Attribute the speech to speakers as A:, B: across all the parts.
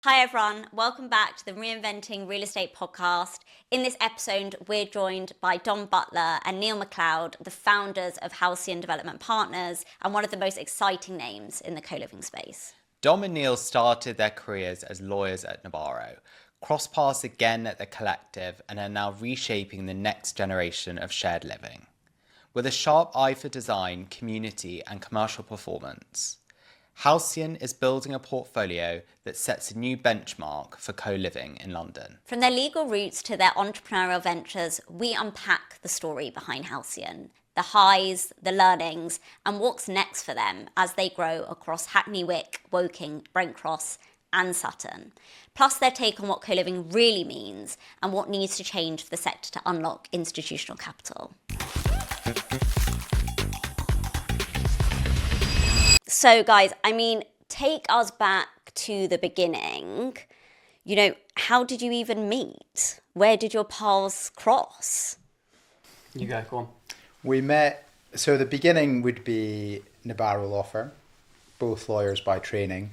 A: Hi everyone, welcome back to the Reinventing Real Estate podcast. In this episode, we're joined by Dom Butler and Neil MacLeod, the founders of Halcyon Development Partners and one of the most exciting names in the co-living space.
B: Dom and Neil started their careers as lawyers at Nabarro, crossed paths again at the Collective, and are now reshaping the next generation of shared living. With a sharp eye for design, community, and commercial performance, Halcyon is building a portfolio that sets a new benchmark for co-living in London.
A: From their legal roots to their entrepreneurial ventures, we unpack the story behind Halcyon, the highs, the learnings, and what's next for them as they grow across Hackney Wick, Woking, Brent Cross, and Sutton. Plus their take on what co-living really means and what needs to change for the sector to unlock institutional capital. So guys, take us back to the beginning. How did you even meet? Where did your paths cross?
C: You go on.
D: We met, so the beginning would be Nabarro law firm, both lawyers by training.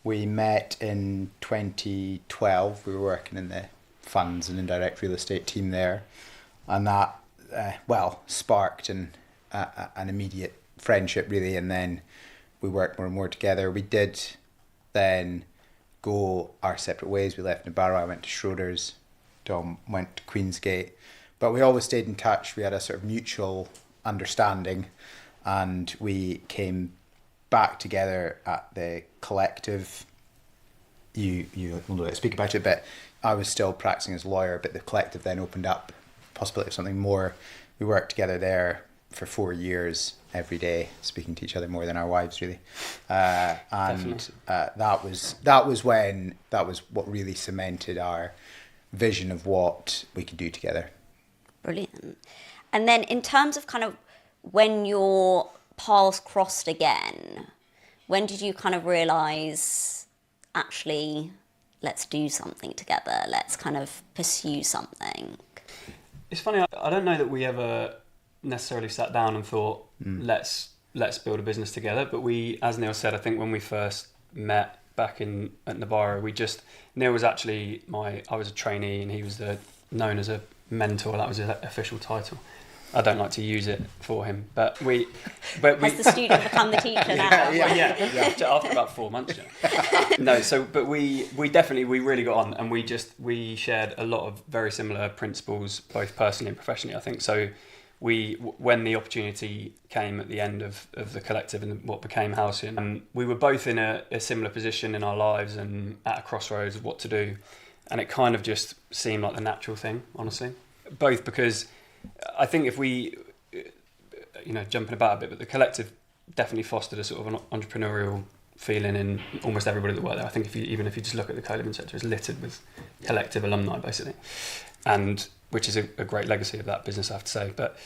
D: We met in 2012. We were working in the funds and indirect real estate team there. And that, sparked an immediate friendship really. And then we worked more and more together. We did then go our separate ways. We left Nabarro. I went to Schroders. Dom went to Queensgate. But we always stayed in touch. We had a sort of mutual understanding. And we came back together at the Collective. You will speak about it, but I was still practicing as a lawyer, but the Collective then opened up possibility of something more. We worked together there for 4 years, every day, speaking to each other more than our wives, really. That was what really cemented our vision of what we could do together.
A: Brilliant. And then in terms of kind of when your paths crossed again, when did you kind of realise, actually, let's do something together, let's kind of pursue something?
C: It's funny, I don't know that we ever necessarily sat down and thought, let's build a business together. But we, as Neil said, I think when we first met back at Nabarro, Neil was actually I was a trainee and he was known as a mentor. That was his official title. I don't like to use it for him, but has
A: the student become the teacher now?
C: Yeah. After about 4 months. No, but we really got on, and we shared a lot of very similar principles, both personally and professionally, I think. So when the opportunity came at the end of the Collective and what became Halcyon, we were both in a similar position in our lives and at a crossroads of what to do, and it kind of just seemed like the natural thing, honestly. Both because I think if we, jumping about a bit, but the Collective definitely fostered a sort of an entrepreneurial feeling in almost everybody that worked there. I think even if you just look at the co-living sector, it's littered with Collective alumni, basically, and which is a great legacy of that business, I have to say. But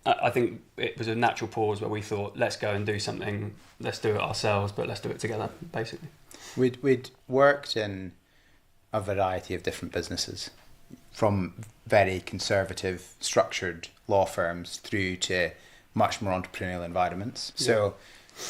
C: I think it was a natural pause where we thought, let's go and do something, let's do it ourselves, but let's do it together, basically.
D: We'd worked in a variety of different businesses, from very conservative, structured law firms through to much more entrepreneurial environments. Yeah. So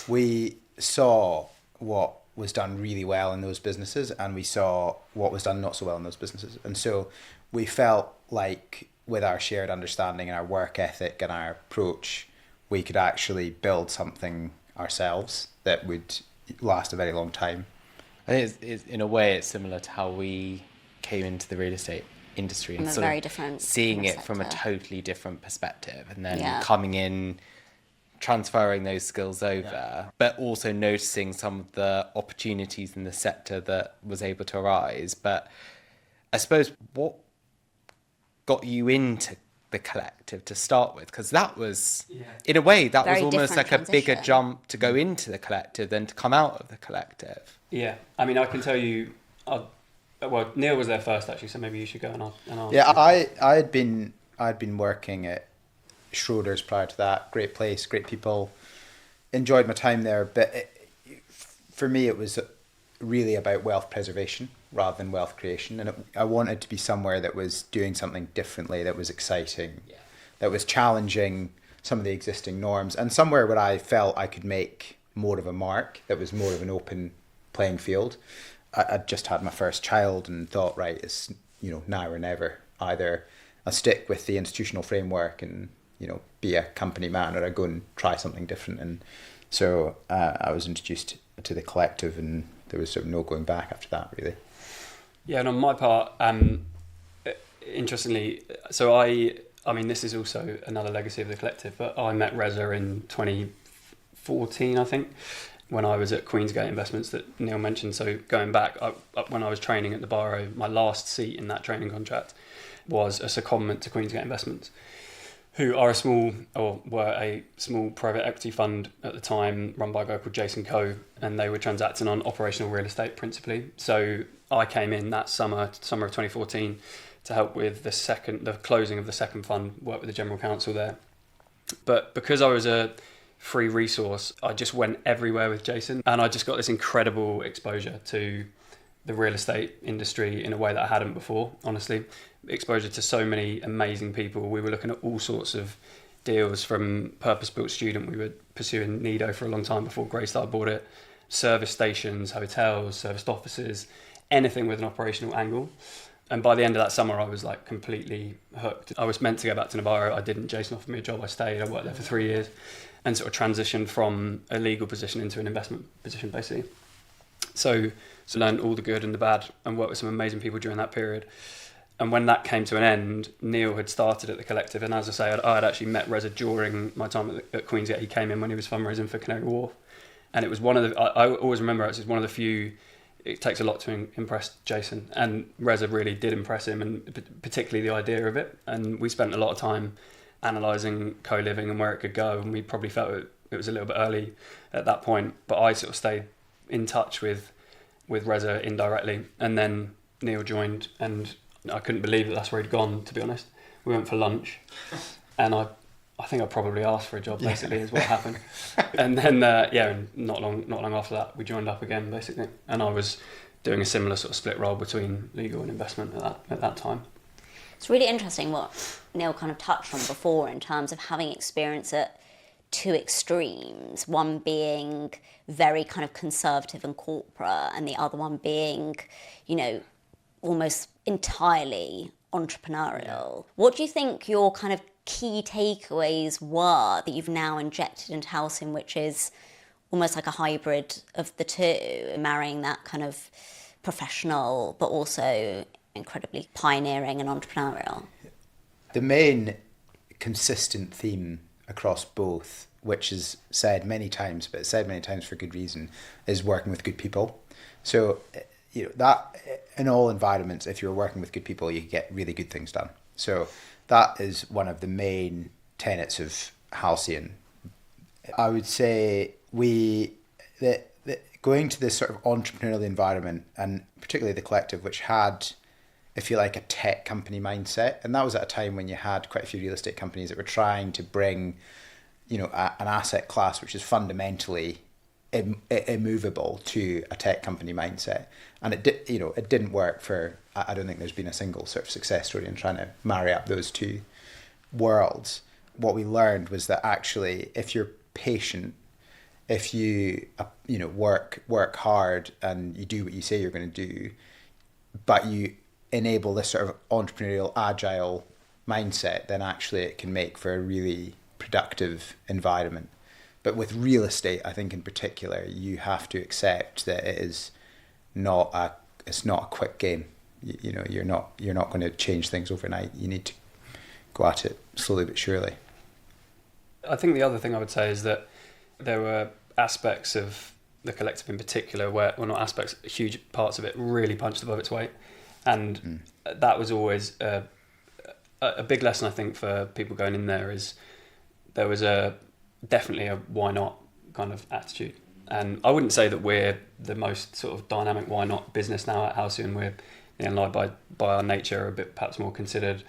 D: we saw what was done really well in those businesses, and we saw what was done not so well in those businesses. And so we felt like with our shared understanding and our work ethic and our approach, we could actually build something ourselves that would last a very long time.
B: I think it's in a way it's similar to how we came into the real estate industry and
A: very different
B: seeing it from a totally different perspective, and then coming in, transferring those skills over, but also noticing some of the opportunities in the sector that was able to arise. But I suppose what got you into the Collective to start with? Because that was, in a way, that was almost like a bigger jump to go into the Collective than to come out of the Collective.
C: Yeah, I mean, I can tell you, Neil was there first actually, so maybe you should go and I'll
D: Yeah, I'd been working at Schroders prior to that. Great place, great people. Enjoyed my time there, but for me it was really about wealth preservation rather than wealth creation, and I wanted to be somewhere that was doing something differently, that was exciting, that was challenging some of the existing norms, and somewhere where I felt I could make more of a mark, that was more of an open playing field. I'd just had my first child and thought, right, it's, now or never. Either I stick with the institutional framework and, be a company man, or I go and try something different. And so I was introduced to the collective, and there was sort of no going back after that, really.
C: Yeah, and on my part, interestingly, so I mean, this is also another legacy of the collective, but I met Reza in 2014, I think, when I was at Queensgate Investments that Neil mentioned. So going back, when I was training at Nabarro, my last seat in that training contract was a secondment to Queensgate Investments, who were a small private equity fund at the time, run by a guy called Jason Coe, and they were transacting on operational real estate principally. So I came in that summer of 2014, to help with the closing of the second fund, work with the general counsel there. But because I was a free resource, I just went everywhere with Jason, and I just got this incredible exposure to the real estate industry in a way that I hadn't before, honestly. Exposure to so many amazing people. We were looking at all sorts of deals, from purpose-built student. We were pursuing Nido for a long time before Greystar bought it. Service stations, hotels, serviced offices, anything with an operational angle. And by the end of that summer, I was like completely hooked. I was meant to go back to Nabarro. I didn't. Jason offered me a job. I stayed. I worked there for 3 years, and sort of transitioned from a legal position into an investment position, basically. So learned all the good and the bad, and worked with some amazing people during that period. And when that came to an end, Neil had started at the collective. And as I say, I had actually met Reza during my time at Queensgate. He came in when he was fundraising for Canary Wharf. And it was one of the, I always remember it was one of the few. It takes a lot to impress Jason, and Reza really did impress him, and particularly the idea of it. And we spent a lot of time analysing co-living and where it could go, and we probably felt it was a little bit early at that point. But I sort of stayed in touch with Reza indirectly, and then Neil joined, and I couldn't believe that's where he'd gone, to be honest. We went for lunch, and I think I probably asked for a job, basically, is what happened. And then, and not long after that, we joined up again, basically. And I was doing a similar sort of split role between legal and investment at that time.
A: It's really interesting what Neil kind of touched on before in terms of having experience at two extremes, one being very kind of conservative and corporate, and the other one being, almost entirely entrepreneurial. What do you think your kind of key takeaways were that you've now injected into Halcyon, which is almost like a hybrid of the two, marrying that kind of professional but also incredibly pioneering and entrepreneurial?
D: The main consistent theme across both, which is said many times, but it's said many times for good reason, is working with good people. So, that in all environments, if you're working with good people, you get really good things done. So that is one of the main tenets of Halcyon. I would say going to this sort of entrepreneurial environment, and particularly the collective, which had, if you like, a tech company mindset. And that was at a time when you had quite a few real estate companies that were trying to bring, an asset class which is fundamentally immovable to a tech company mindset. And it didn't work for, I don't think there's been a single sort of success story in trying to marry up those two worlds. What we learned was that actually, if you're patient, if you work hard and you do what you say you're going to do, but you enable this sort of entrepreneurial, agile mindset, then actually it can make for a really productive environment. But with real estate, I think in particular, you have to accept that it's not a quick game. You're not going to change things overnight. You need to go at it slowly but surely.
C: I think the other thing I would say is that there were aspects of the collective in particular where, well, not aspects, huge parts of it really punched above its weight. And that was always a big lesson, I think, for people going in there, is there was definitely a why not kind of attitude. And I wouldn't say that we're the most sort of dynamic why not business now at Halcyon. We're, by our nature, a bit perhaps more considered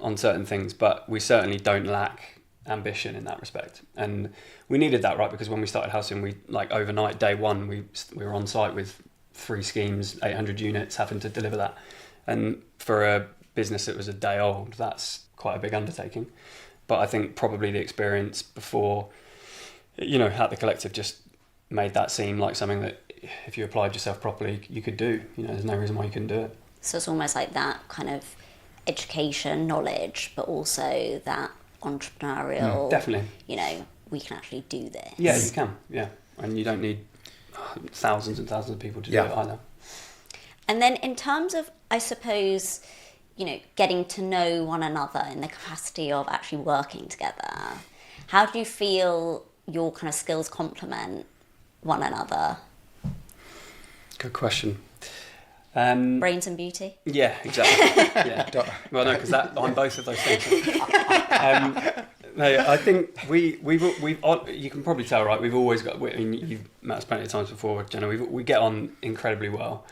C: on certain things, but we certainly don't lack ambition in that respect. And we needed that, right? Because when we started Halcyon, we, like, overnight, day one, we were on site with 3 schemes, 800 units, having to deliver that. And for a business that was a day old, that's quite a big undertaking. But I think probably the experience before, at the collective just made that seem like something that if you applied yourself properly, you could do. There's no reason why you couldn't do it.
A: So it's almost like that kind of education, knowledge, but also that entrepreneurial.
C: Definitely.
A: We can actually do this.
C: Yeah, you can. Yeah, and you don't need thousands and thousands of people to do it either.
A: And then in terms of, I suppose, getting to know one another in the capacity of actually working together, how do you feel your kind of skills complement one another?
C: Good question.
A: Brains and beauty?
C: Yeah, exactly. Yeah. Well, no, because I'm both of those things. No, I think we've you can probably tell, right? We've always got. You've met us plenty of times before, Jenna. We get on incredibly well.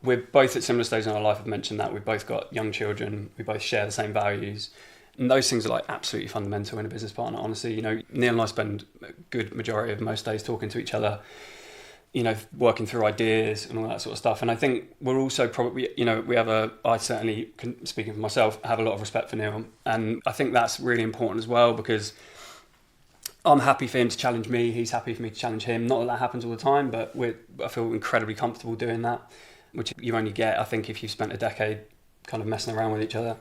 C: We're both at similar stages in our life. I've mentioned that we've both got young children. We both share the same values, and those things are like absolutely fundamental in a business partner. Honestly, Neil and I spend a good majority of most days talking to each other. Working through ideas and all that sort of stuff. And I think we're also probably, I certainly, speaking for myself, have a lot of respect for Neil. And I think that's really important as well, because I'm happy for him to challenge me. He's happy for me to challenge him. Not that happens all the time, but I feel incredibly comfortable doing that, which you only get, I think, if you've spent a decade kind of messing around with each other.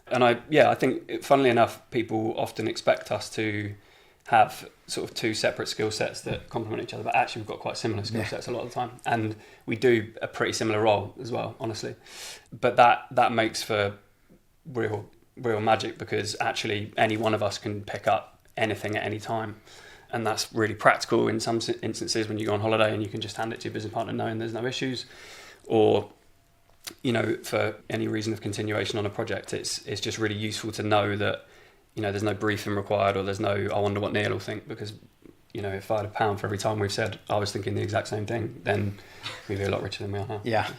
C: And I think, funnily enough, people often expect us to have sort of two separate skill sets that complement each other, but actually we've got quite similar skill sets a lot of the time, and we do a pretty similar role as well, honestly. But that makes for real magic, because actually any one of us can pick up anything at any time, and that's really practical in some instances when you go on holiday and you can just hand it to your business partner knowing there's no issues, or for any reason of continuation on a project, it's just really useful to know that there's no briefing required, or there's no, I wonder what Neil will think, because, if I had £1 for every time we've said, I was thinking the exact same thing, then we'd be a lot richer than we are now.
D: Yeah.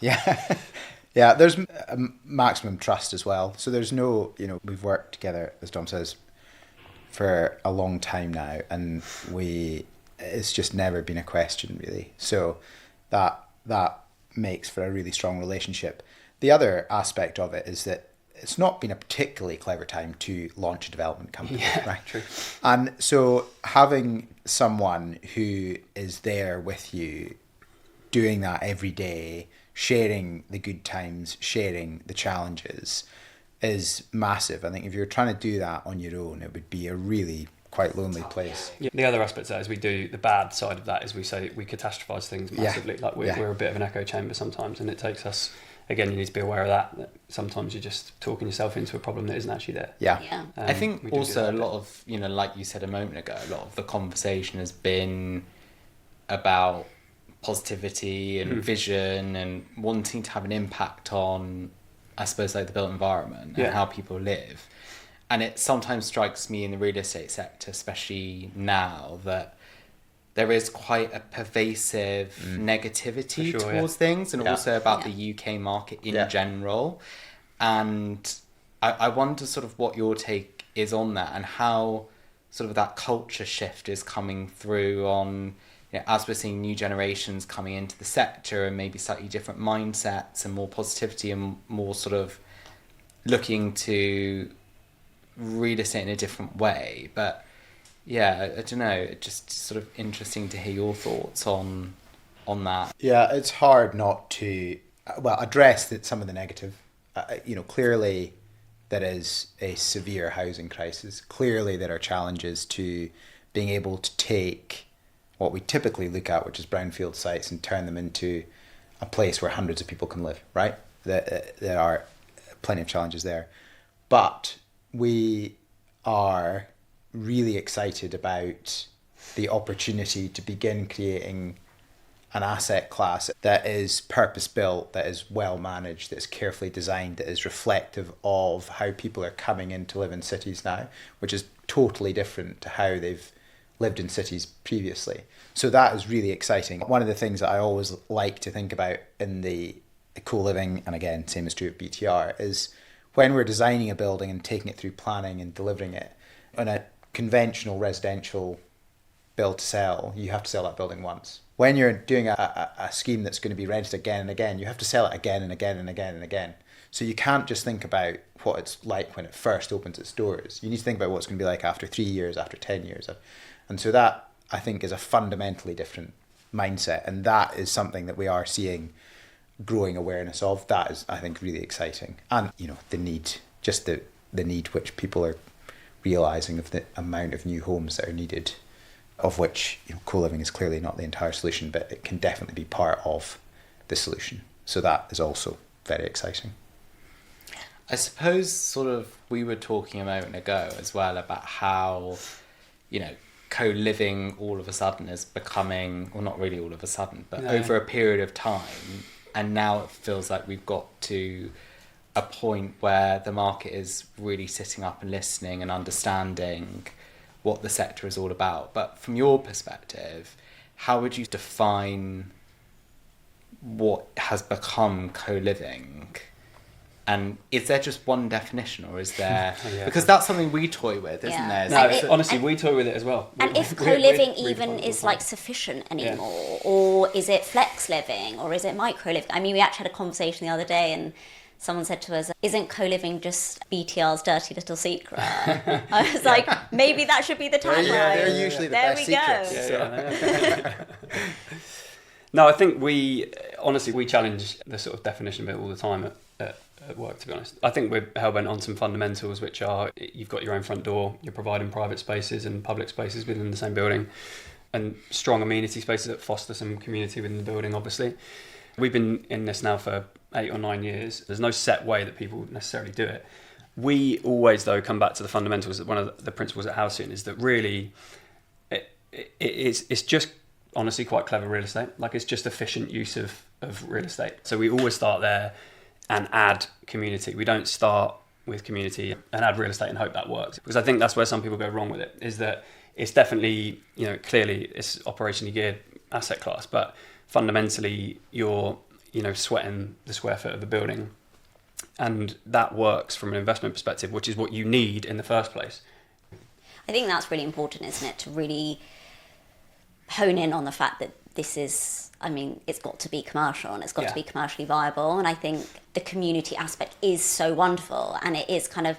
D: Yeah, there's a maximum trust as well. So there's no, we've worked together, as Dom says, for a long time now, and it's just never been a question, really. So that makes for a really strong relationship. The other aspect of it is that it's not been a particularly clever time to launch a development company, right?
C: True.
D: And so having someone who is there with you, doing that every day, sharing the good times, sharing the challenges, is massive. I think if you're trying to do that on your own, it would be a really quite lonely place.
C: Yeah. The other aspect of that is we do, the bad side of that is we catastrophize things massively. Like we're a bit of an echo chamber sometimes, and it takes us, again, you need to be aware of that sometimes you're just talking yourself into a problem that isn't actually there.
D: Yeah.
B: I think also a lot of, like you said a moment ago, a lot of the conversation has been about positivity and vision and wanting to have an impact on, I suppose, like the built environment and how people live. And it sometimes strikes me in the real estate sector, especially now, that there is quite a pervasive negativity towards things, and also about the UK market in general. And I wonder sort of what your take is on that, and how sort of that culture shift is coming through on, as we're seeing new generations coming into the sector and maybe slightly different mindsets and more positivity and more sort of looking to real estate in a different way. But yeah, I don't know, it's just sort of interesting to hear your thoughts on that.
D: Yeah, it's hard not to, address some of the negative. Clearly there is a severe housing crisis. Clearly there are challenges to being able to take what we typically look at, which is brownfield sites, and turn them into a place where hundreds of people can live, right? There are plenty of challenges there. But we are really excited about the opportunity to begin creating an asset class that is purpose-built, that is well managed, that is carefully designed, that is reflective of how people are coming in to live in cities now, which is totally different to how they've lived in cities previously. So that is really exciting. One of the things that I always like to think about in the co-living, and again, same is true of BTR, is when we're designing a building and taking it through planning and delivering it, on a conventional residential build to sell, you have to sell that building once. When you're doing a scheme that's going to be rented again and again, you have to sell it again and again and again and again. So you can't just think about what it's like when it first opens its doors. You need to think about what it's going to be like after 3 years, after 10 years. And so that, I think, is a fundamentally different mindset, and that is something that we are seeing growing awareness of. That is, I think, really exciting. And the need, just the need which people are realizing of the amount of new homes that are needed, of which co-living is clearly not the entire solution, but it can definitely be part of the solution. So that is also very exciting.
B: I suppose sort of we were talking a moment ago as well about how, co-living all of a sudden is becoming, well, not really all of a sudden, but over a period of time. And now it feels like we've got to a point where the market is really sitting up and listening and understanding what the sector is all about. But from your perspective, how would you define what has become co-living? And is there just one definition, or is there... Because that's something we toy with, isn't there?
C: No, honestly, we toy with it as well.
A: And if co-living even is like sufficient anymore, or is it flex living, or is it micro living? I mean, we actually had a conversation the other day, and someone said to us, isn't co-living just BTR's dirty little secret? I was like, maybe that should be the tagline.
D: They're usually the best secrets.
C: No, I think we challenge the sort of definition of it all the time at work, to be honest. I think we're hell-bent on some fundamentals, which are you've got your own front door, you're providing private spaces and public spaces within the same building, and strong amenity spaces that foster some community within the building, obviously. We've been in this now for 8 or 9 years. There's no set way that people necessarily do it. We always, though, come back to the fundamentals. That one of the principles at Halcyon is that really it's just honestly quite clever real estate. Like, it's just efficient use of real estate. So we always start there and add community. We don't start with community and add real estate and hope that works. Because I think that's where some people go wrong with it, is that it's definitely, clearly it's operationally geared asset class, but fundamentally you're, sweating the square foot of the building. And that works from an investment perspective, which is what you need in the first place.
A: I think that's really important, isn't it? To really hone in on the fact that this is, it's got to be commercial and it's got to be commercially viable. And I think the community aspect is so wonderful. And it is kind of,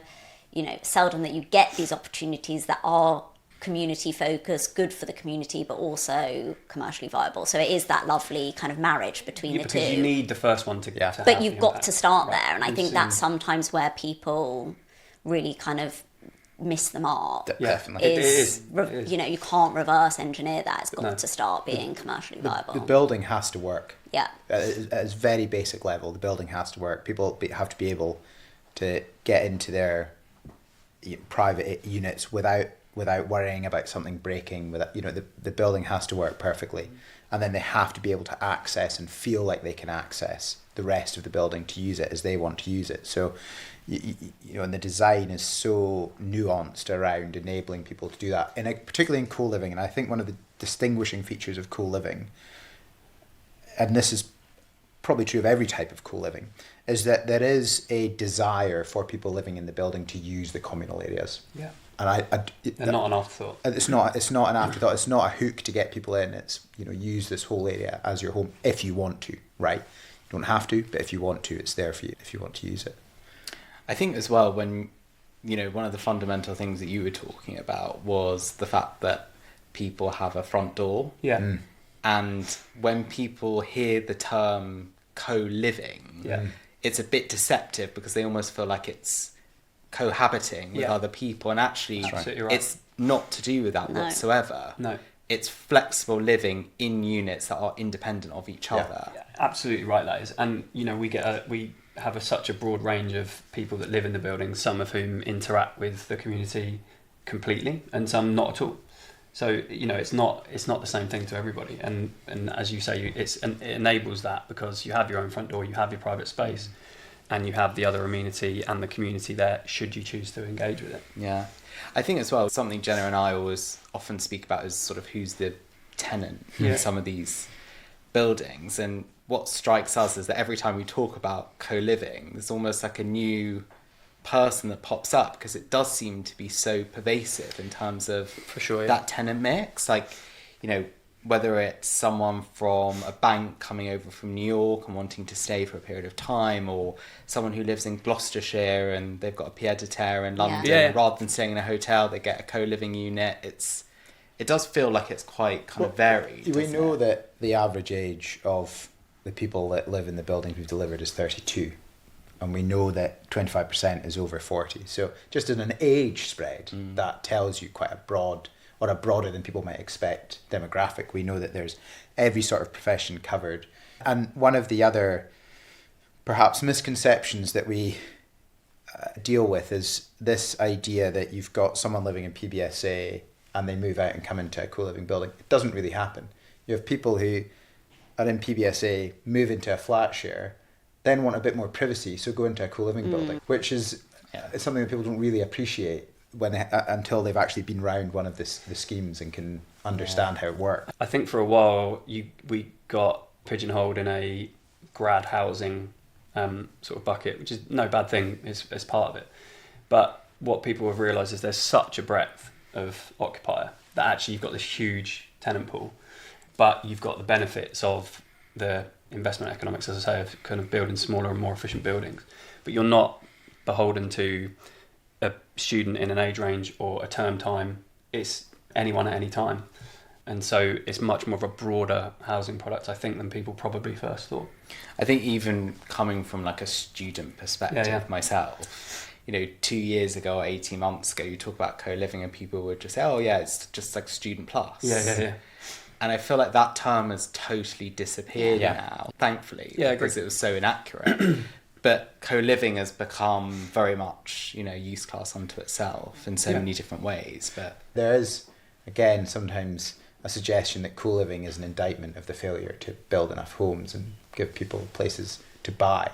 A: seldom that you get these opportunities that are community focused, good for the community, but also commercially viable. So it is that lovely kind of marriage between the two.
C: Because you need the first one to get.
A: But you've got to start there. And I think that's sometimes where people really kind of miss the mark.
D: Definitely.
C: It is.
A: You can't reverse engineer that. It's got to start being commercially viable.
D: The building has to work.
A: Yeah.
D: At a very basic level, the building has to work. People have to be able to get into their private units without worrying about something breaking. The building has to work perfectly, and then they have to be able to access and feel like they can access the rest of the building to use it as they want to use it. So, and the design is so nuanced around enabling people to do that, and particularly in co-living. And I think one of the distinguishing features of co-living, and this is probably true of every type of co-living, is that there is a desire for people living in the building to use the communal areas.
C: Yeah.
D: And
C: they're not an afterthought.
D: It's not an afterthought. It's not a hook to get people in. It's, use this whole area as your home if you want to, right? You don't have to, but if you want to, it's there for you if you want to use it.
B: I think as well, when, one of the fundamental things that you were talking about was the fact that people have a front door.
C: Yeah.
D: Mm.
B: And when people hear the term co-living, it's a bit deceptive because they almost feel like it's cohabiting with other people, and actually it's not to do with that whatsoever.
C: No.
B: It's flexible living in units that are independent of each other.
C: Yeah, absolutely right, that is. And we have such a broad range of people that live in the building, some of whom interact with the community completely and some not at all. So it's not the same thing to everybody, and as you say, it enables that because you have your own front door, you have your private space, and you have the other amenity and the community there should you choose to engage with it.
B: Yeah. I think as well, something Jenna and I always often speak about is sort of who's the tenant in some of these buildings. And what strikes us is that every time we talk about co-living, there's almost like a new person that pops up because it does seem to be so pervasive in terms of that tenant mix. Like, whether it's someone from a bank coming over from New York and wanting to stay for a period of time, or someone who lives in Gloucestershire and they've got a pied-à-terre in London, rather than staying in a hotel, they get a co-living unit. it does feel like it's quite kind of varied.
D: We
B: doesn't
D: know
B: it?
D: that the average age of the people that live in the buildings we've delivered is 32. And we know that 25% is over 40. So just in an age spread, that tells you quite a broad, or a broader than people might expect demographic. We know that there's every sort of profession covered. And one of the other perhaps misconceptions that we deal with is this idea that you've got someone living in PBSA and they move out and come into a co-living building. It doesn't really happen. You have people who are in PBSA, move into a flat share, then want a bit more privacy, so go into a co-living building, which is something that people don't really appreciate until they've actually been round one of the schemes and can understand how it works.
C: I think for a while we got pigeonholed in a grad housing sort of bucket, which is no bad thing as part of it. But what people have realised is there's such a breadth of occupier that actually you've got this huge tenant pool, but you've got the benefits of the investment economics, as I say, of kind of building smaller and more efficient buildings. But you're not beholden to a student in an age range or a term time. It's anyone at any time. And so it's much more of a broader housing product, I think, than people probably first thought.
B: I think even coming from like a student perspective myself, 2 years ago or 18 months ago, you talk about co-living and people would just say, oh yeah, it's just like student plus.
C: Yeah.
B: And I feel like that term has totally disappeared now, thankfully, because it was so inaccurate. But co-living has become very much, use class unto itself in so many different ways. But
D: there is, again, sometimes a suggestion that co-living is an indictment of the failure to build enough homes and give people places to buy.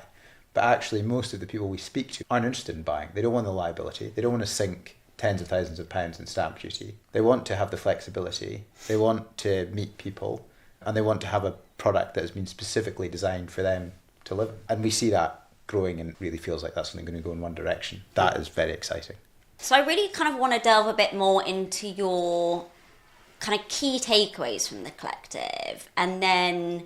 D: But actually, most of the people we speak to aren't interested in buying. They don't want the liability. They don't want to sink tens of thousands of pounds in stamp duty. They want to have the flexibility. They want to meet people, and they want to have a product that has been specifically designed for them to live in. And we see that growing, and it really feels like that's only going to go in one direction. That is very exciting.
A: So I really kind of want to delve a bit more into your kind of key takeaways from the collective, and then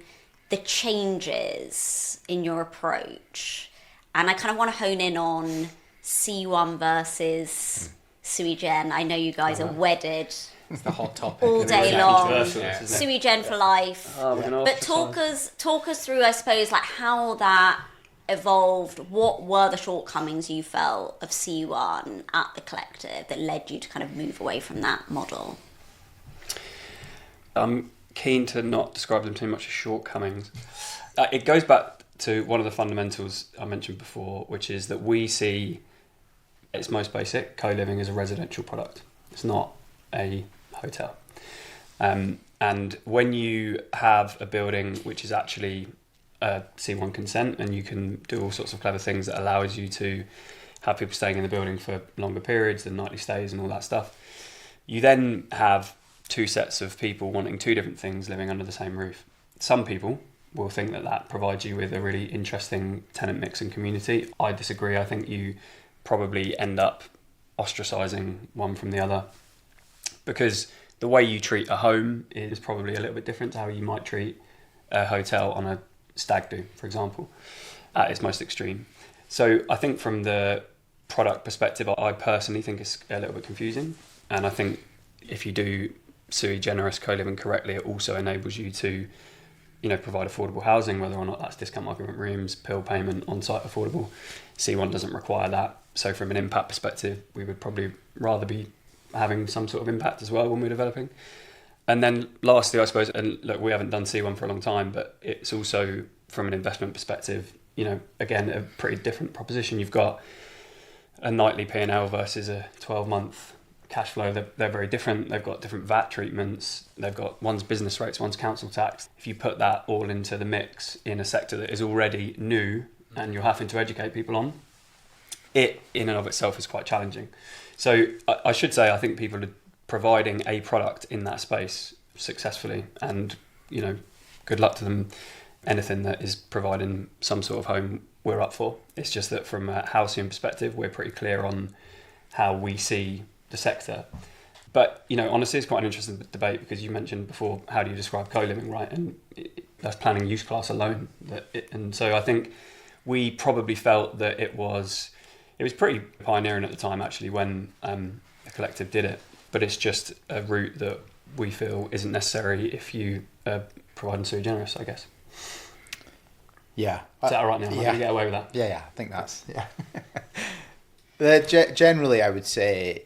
A: the changes in your approach. And I kind of want to hone in on C1 versus Sui Gen. I know you guys are wedded.
B: it's the hot topic.
A: All day long.
C: Yeah.
A: Sui Gen for life. But talk us through, I suppose, like how that evolved. What were the shortcomings you felt of C1 at the collective that led you to kind of move away from that model?
C: I'm keen to not describe them too much as shortcomings. It goes back to one of the fundamentals I mentioned before, which is that we see, its most basic, co-living as a residential product. It's not a hotel. And when you have a building which is actually C1 consent, and you can do all sorts of clever things that allows you to have people staying in the building for longer periods than nightly stays and all that stuff, you then have two sets of people wanting two different things living under the same roof. Some people will think that provides you with a really interesting tenant mix and community. I disagree. I think you probably end up ostracizing one from the other, because the way you treat a home is probably a little bit different to how you might treat a hotel on a stag do, for example, at its most extreme. So I think from the product perspective, I personally think it's a little bit confusing. And I think if you do Sui Generis co-living correctly, it also enables you to, provide affordable housing, whether or not that's discount market rent rooms, pill payment, on-site affordable. C1 doesn't require that. So from an impact perspective, we would probably rather be having some sort of impact as well when we're developing. And then lastly, I suppose, and look, we haven't done C1 for a long time, but it's also from an investment perspective, again, a pretty different proposition. You've got a nightly P&L versus a 12-month cash flow. They're very different. They've got different VAT treatments. They've got one's business rates, one's council tax. If you put that all into the mix in a sector that is already new and you're having to educate people on, it in and of itself is quite challenging. So I should say, I think people are providing a product in that space successfully, and good luck to them. Anything that is providing some sort of home, we're up for. It's just that from a Halcyon perspective, we're pretty clear on how we see the sector. But honestly, it's quite an interesting debate, because you mentioned before, how do you describe co-living, right? And that's planning use class alone. And so I think we probably felt that it was pretty pioneering at the time, actually, when the collective did it. But it's just a route that we feel isn't necessary if you are providing Sui Generis, I guess.
D: Yeah.
C: Is that all right now? Am I
D: Yeah.
C: going to get away with that?
D: Yeah, I think that's, yeah. Generally, I would say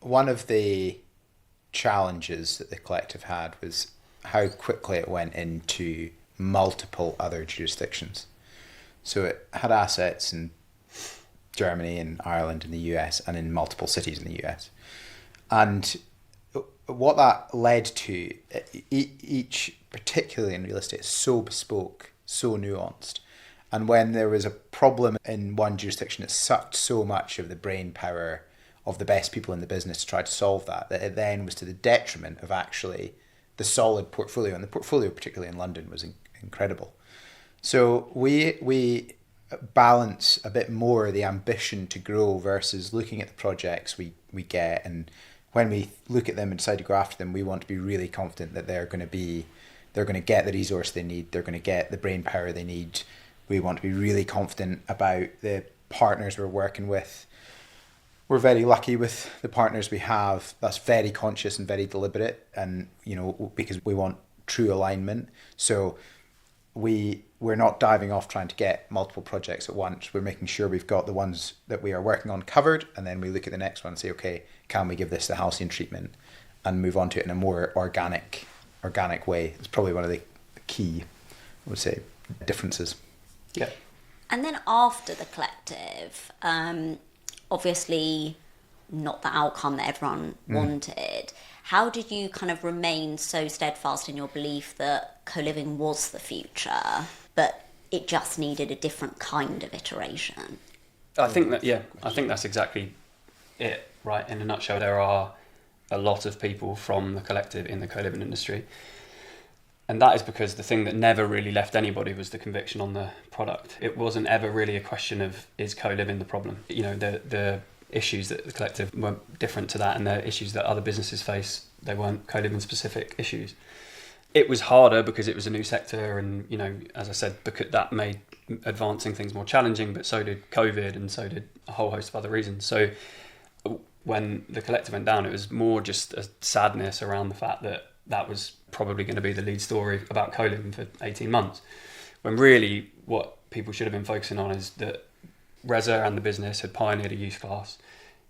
D: one of the challenges that the collective had was how quickly it went into multiple other jurisdictions. So it had assets in Germany and Ireland and the US and in multiple cities in the US. And what that led to, each, particularly in real estate, is so bespoke, so nuanced. And when there was a problem in one jurisdiction, it sucked so much of the brain power of the best people in the business to try to solve that it then was to the detriment of actually the solid portfolio. And the portfolio, particularly in London, was incredible. So we balance a bit more the ambition to grow versus looking at the projects we get, and when we look at them and decide to go after them, we want to be really confident that they're going to get the resource they need, they're going to get the brain power they need. We want to be really confident about the partners we're working with. We're very lucky with the partners we have. That's very conscious and very deliberate, and because we want true alignment. So we're not diving off trying to get multiple projects at once. We're making sure we've got the ones that we are working on covered, and then we look at the next one and say, okay, can we give this the Halcyon treatment and move on to it in a more organic way? It's probably one of the key, I would say, differences.
C: Yeah.
A: And then after the collective, obviously not the outcome that everyone wanted. How did you kind of remain so steadfast in your belief that co-living was the future, but it just needed a different kind of iteration?
C: I think that's exactly it, right? In a nutshell, there are a lot of people from the collective in the co-living industry. And that is because the thing that never really left anybody was the conviction on the product. It wasn't ever really a question of, is co-living the problem? The issues that the collective weren't different to that, and the issues that other businesses face, they weren't co-living specific issues. It was harder because it was a new sector, and as I said, because that made advancing things more challenging, but so did COVID, and so did a whole host of other reasons. So when the collective went down, it was more just a sadness around the fact that that was probably going to be the lead story about co-living for 18 months, when really what people should have been focusing on is that Reza and the business had pioneered a youth class.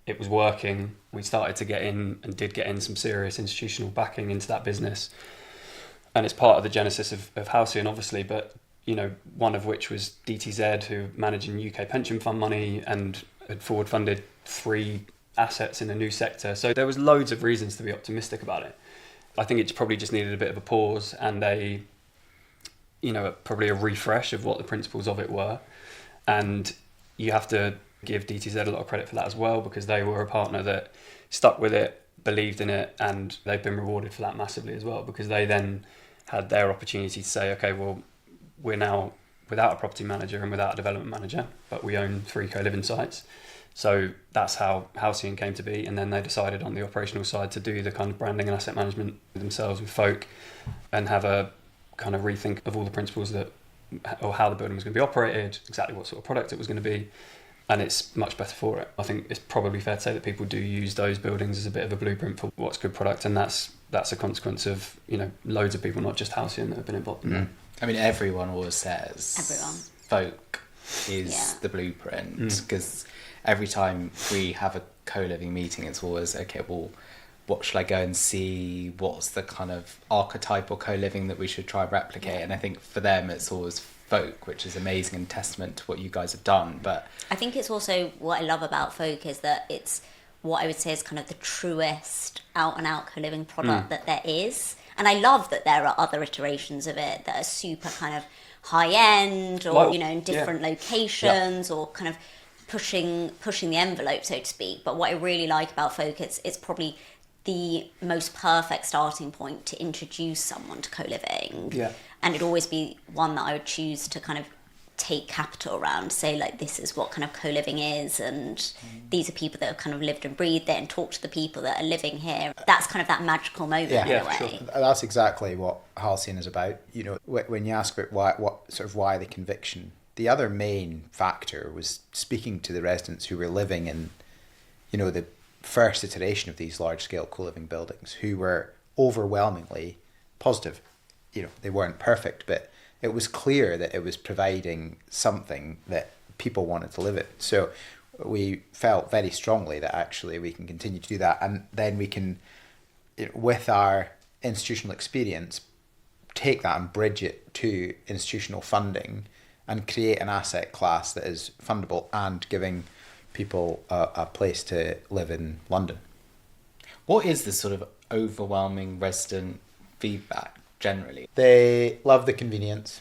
C: It was working. We started to get in, and did get in, some serious institutional backing into that business. And it's part of the genesis of Halcyon, obviously, but one of which was DTZ, who managing UK pension fund money and had forward funded 3 assets in a new sector. So there was loads of reasons to be optimistic about it. I think it probably just needed a bit of a pause and probably a refresh of what the principles of it were. And you have to give DTZ a lot of credit for that as well, because they were a partner that stuck with it, believed in it, and they've been rewarded for that massively as well, because they then had their opportunity to say, okay, well, we're now without a property manager and without a development manager, but we own 3 co-living sites. So that's how Halcyon came to be. And then they decided on the operational side to do the kind of branding and asset management themselves with folk, and have a kind of rethink of all the principles or how the building was going to be operated, exactly what sort of product it was going to be. And it's much better for it. I think it's probably fair to say that people do use those buildings as a bit of a blueprint for what's good product. And that's a consequence of, loads of people, not just Halcyon, that have been involved in that.
B: I mean, everyone always says folk is the blueprint, because every time we have a co-living meeting, it's always, okay, well, what should I go and see? What's the kind of archetypal co-living that we should try and replicate? And I think for them, it's always folk, which is amazing and testament to what you guys have done. But
A: I think it's also what I love about folk is that it's what I would say is kind of the truest out and out co-living product that there is. And I love that there are other iterations of it that are super kind of high end, or in different locations, or kind of pushing the envelope, so to speak. But what I really like about folk, it's probably the most perfect starting point to introduce someone to co-living. Yeah. And it'd always be one that I would choose to kind of take capital around, say, like, this is what kind of co-living is, and these are people that have kind of lived and breathed it and talked to the people that are living here. That's kind of that magical moment in a way.
D: Sure. That's exactly what Halcyon is about. When you ask about why the conviction, the other main factor was speaking to the residents who were living in, the first iteration of these large-scale co-living buildings who were overwhelmingly positive. They weren't perfect, but it was clear that it was providing something that people wanted to live in. So we felt very strongly that actually we can continue to do that, and then we can, with our institutional experience, take that and bridge it to institutional funding and create an asset class that is fundable and giving people a place to live in London.
B: What is the sort of overwhelming resident feedback generally?
D: They love the convenience.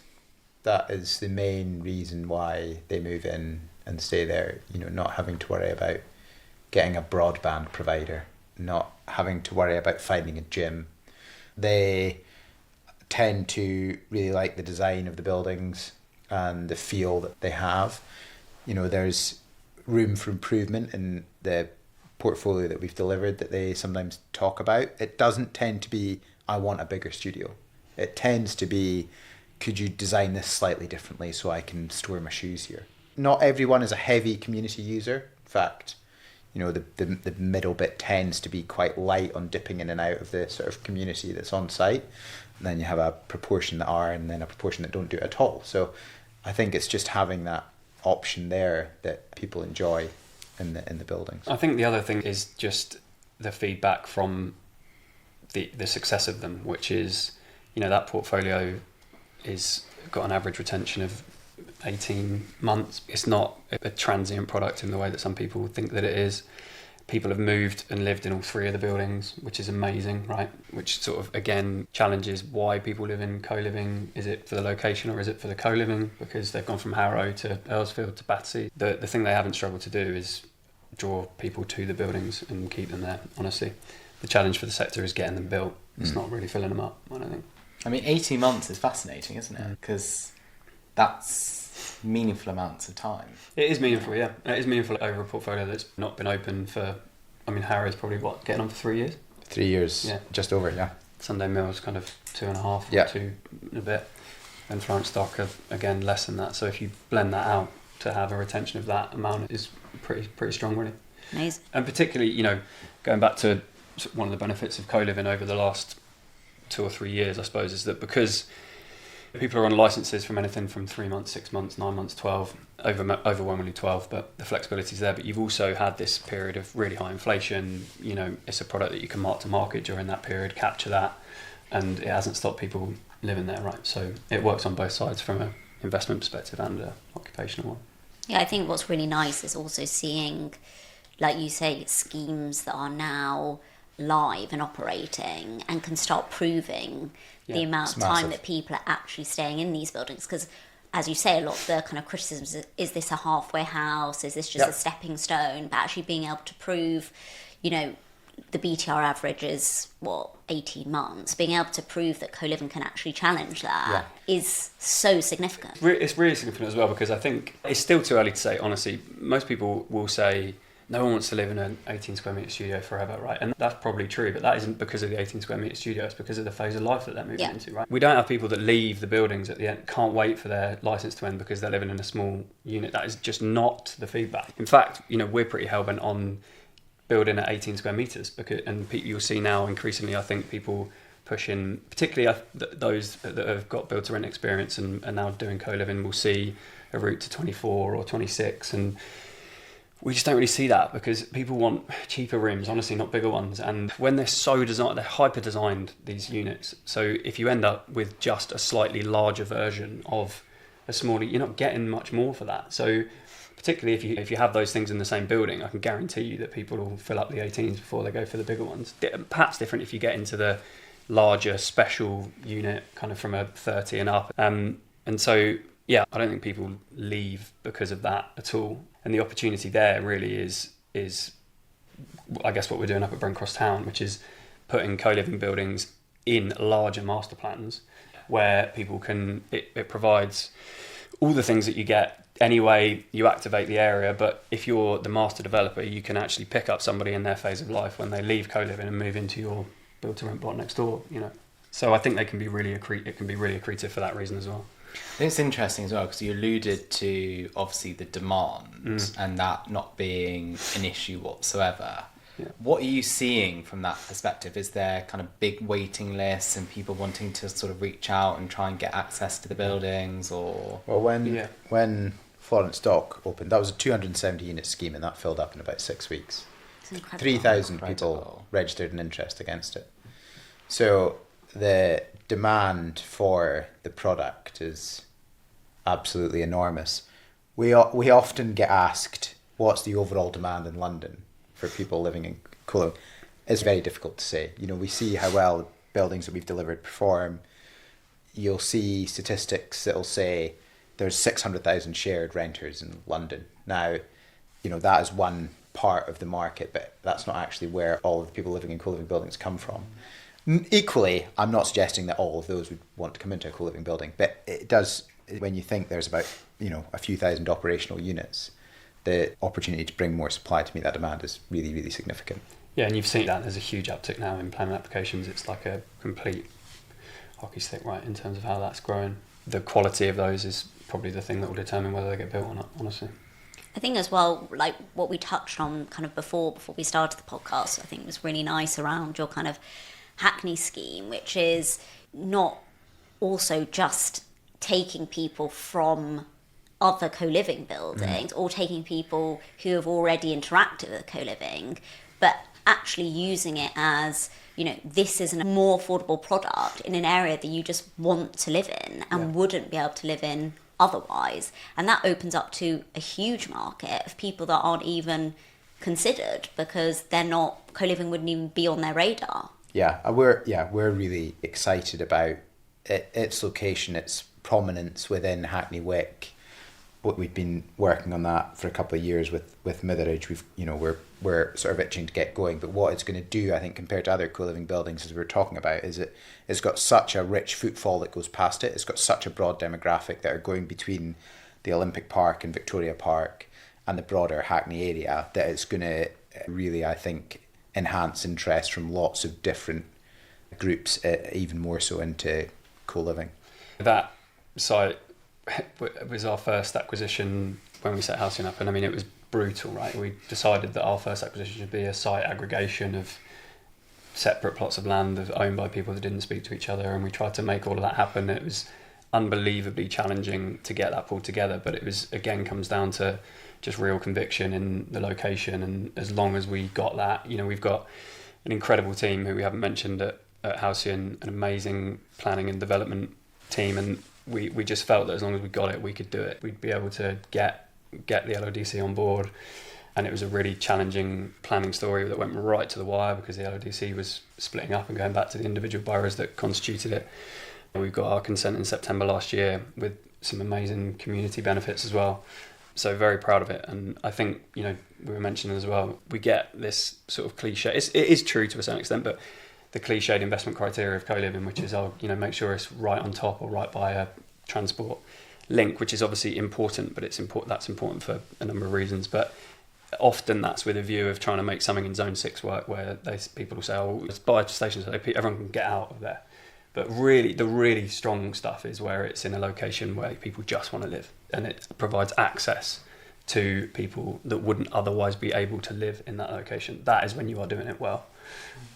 D: That is the main reason why they move in and stay there. Not having to worry about getting a broadband provider, not having to worry about finding a gym. They tend to really like the design of the buildings and the feel that they have. There's room for improvement in the portfolio that we've delivered that they sometimes talk about. It doesn't tend to be, I want a bigger studio. It tends to be, could you design this slightly differently so I can store my shoes here? Not everyone is a heavy community user. In fact, the middle bit tends to be quite light on dipping in and out of the sort of community that's on site. And then you have a proportion that are, and then a proportion that don't do it at all. So I think it's just having that option there that people enjoy in the buildings.
C: I think the other thing is just the feedback from the success of them, which is, that portfolio is got an average retention of 18 months. It's not a transient product in the way that some people think that it is. People have moved and lived in all three of the buildings, which is amazing, right? Which sort of, again, challenges why people live in co-living. Is it for the location or is it for the co-living? Because they've gone from Harrow to Earlsfield to Battersea. The thing they haven't struggled to do is draw people to the buildings and keep them there, honestly. The challenge for the sector is getting them built. It's not really filling them up, I don't think.
B: 18 months is fascinating, isn't it? Because that's meaningful amounts of time.
C: It is meaningful, yeah. It is meaningful over a portfolio that's not been open for, Harrow's probably getting on for 3 years?
D: 3 years,
C: yeah.
D: Just over, yeah.
C: Sunday Mill's kind of 2.5,
D: yeah.
C: 2 and a bit. And Florence Dock are, again, less than that. So if you blend that out, to have a retention of that amount is pretty strong, really.
A: Amazing.
C: And particularly, going back to one of the benefits of co-living over the last 2 or 3 years, I suppose, is that because people are on licenses from anything from 3 months, 6 months, 9 months, 12, overwhelmingly 12, but the flexibility is there. But you've also had this period of really high inflation. It's a product that you can mark to market during that period, capture that, and it hasn't stopped people living there, right? So it works on both sides from an investment perspective and an occupational one.
A: Yeah, I think what's really nice is also seeing, like you say, schemes that are now live and operating and can start proving the amount of time that people are actually staying in these buildings. Because, as you say, a lot of the kind of criticisms is this a halfway house? Is this just a stepping stone? But actually being able to prove, the BTR average is 18 months. Being able to prove that co-living can actually challenge that is so significant.
C: It's really significant as well, because I think it's still too early to say, honestly. Most people will say no one wants to live in an 18 square metre studio forever, right? And that's probably true, but that isn't because of the 18 square metre studio, it's because of the phase of life that they're moving into, right? We don't have people that leave the buildings at the end, can't wait for their licence to end because they're living in a small unit. That is just not the feedback. In fact, we're pretty hell-bent on building at 18 square metres, and you'll see now increasingly, I think, people pushing, particularly those that have got build-to-rent experience and are now doing co-living, will see a route to 24 or 26, and we just don't really see that because people want cheaper rooms, honestly, not bigger ones. And when they're so designed, they're hyper-designed, these units. So if you end up with just a slightly larger version of a smaller, you're not getting much more for that. So particularly if you have those things in the same building, I can guarantee you that people will fill up the 18s before they go for the bigger ones. Perhaps different if you get into the larger special unit, kind of from a 30 and up. And so, I don't think people leave because of that at all. And the opportunity there really is I guess what we're doing up at Brent Cross Town, which is putting co-living buildings in larger master plans where people can, it provides all the things that you get anyway. You activate the area, but if you're the master developer, you can actually pick up somebody in their phase of life when they leave co-living and move into your build-to-rent block next door, So I think it can be really accretive for that reason as well.
B: I think it's interesting as well because you alluded to obviously the demand and that not being an issue whatsoever. What are you seeing from that perspective? Is there kind of big waiting lists and people wanting to sort of reach out and try and get access to the buildings, or?
D: Well, when Florence Dock opened, that was a 270 unit scheme, and that filled up in about 6 weeks. 3,000 people registered an interest against it. So the demand for the product is absolutely enormous. We often get asked, what's the overall demand in London for people living in co-living? It's very difficult to say. You know, we see how well the buildings that we've delivered perform. You'll see statistics that'll say there's 600,000 shared renters in London. Now, you know, that is one part of the market, but that's not actually where all of the people living in co-living buildings come from. Equally, I'm not suggesting that all of those would want to come into a co-living building, but it does, when you think there's about, you know, a few thousand operational units, the opportunity to bring more supply to meet that demand is really, really significant.
C: Yeah, and you've seen that there's a huge uptick now in planning applications. It's like a complete hockey stick, right, in terms of how that's growing. The quality of those is probably the thing that will determine whether they get built or not, honestly.
A: I think as well, like what we touched on kind of before we started the podcast, I think was really nice around your kind of Hackney scheme, which is not also just taking people from other co-living buildings or taking people who have already interacted with co-living, but actually using it as, you know, this is a more affordable product in an area that you just want to live in and wouldn't be able to live in otherwise. And that opens up to a huge market of people that aren't even considered because they're not, co-living wouldn't even be on their radar.
D: We're really excited about its location, its prominence within Hackney Wick. We've been working on that for a couple of years with Mitheridge. We're sort of itching to get going. But what it's going to do, I think, compared to other co-living buildings, as we were talking about, is it's got such a rich footfall that goes past it. It's got such a broad demographic that are going between the Olympic Park and Victoria Park and the broader Hackney area that it's going to really, I think, enhance interest from lots of different groups, even more so into co-living.
C: That site was our first acquisition when we set Halcyon up, and I mean it was brutal, right? We decided that our first acquisition should be a site aggregation of separate plots of land owned by people that didn't speak to each other, and we tried to make all of that happen. It was unbelievably challenging to get that pulled together, but it was, again, comes down to just real conviction in the location. And as long as we got that, you know, we've got an incredible team who we haven't mentioned at Halcyon, an amazing planning and development team, and we just felt that as long as we got it, we could do it. We'd be able to get the LODC on board, and it was a really challenging planning story that went right to the wire because the LODC was splitting up and going back to the individual boroughs that constituted it. We've got our consent in September last year with some amazing community benefits as well. So very proud of it. And I think, you know, we were mentioning as well, we get this sort of cliche, it is true to a certain extent, but the cliched investment criteria of co-living, which is, make sure it's right on top or right by a transport link, which is obviously important, but that's important for a number of reasons. But often that's with a view of trying to make something in Zone 6 work, where people will say, oh, let's buy a station so everyone can get out of there. But really, the really strong stuff is where it's in a location where people just want to live, and it provides access to people that wouldn't otherwise be able to live in that location. That is when you are doing it well.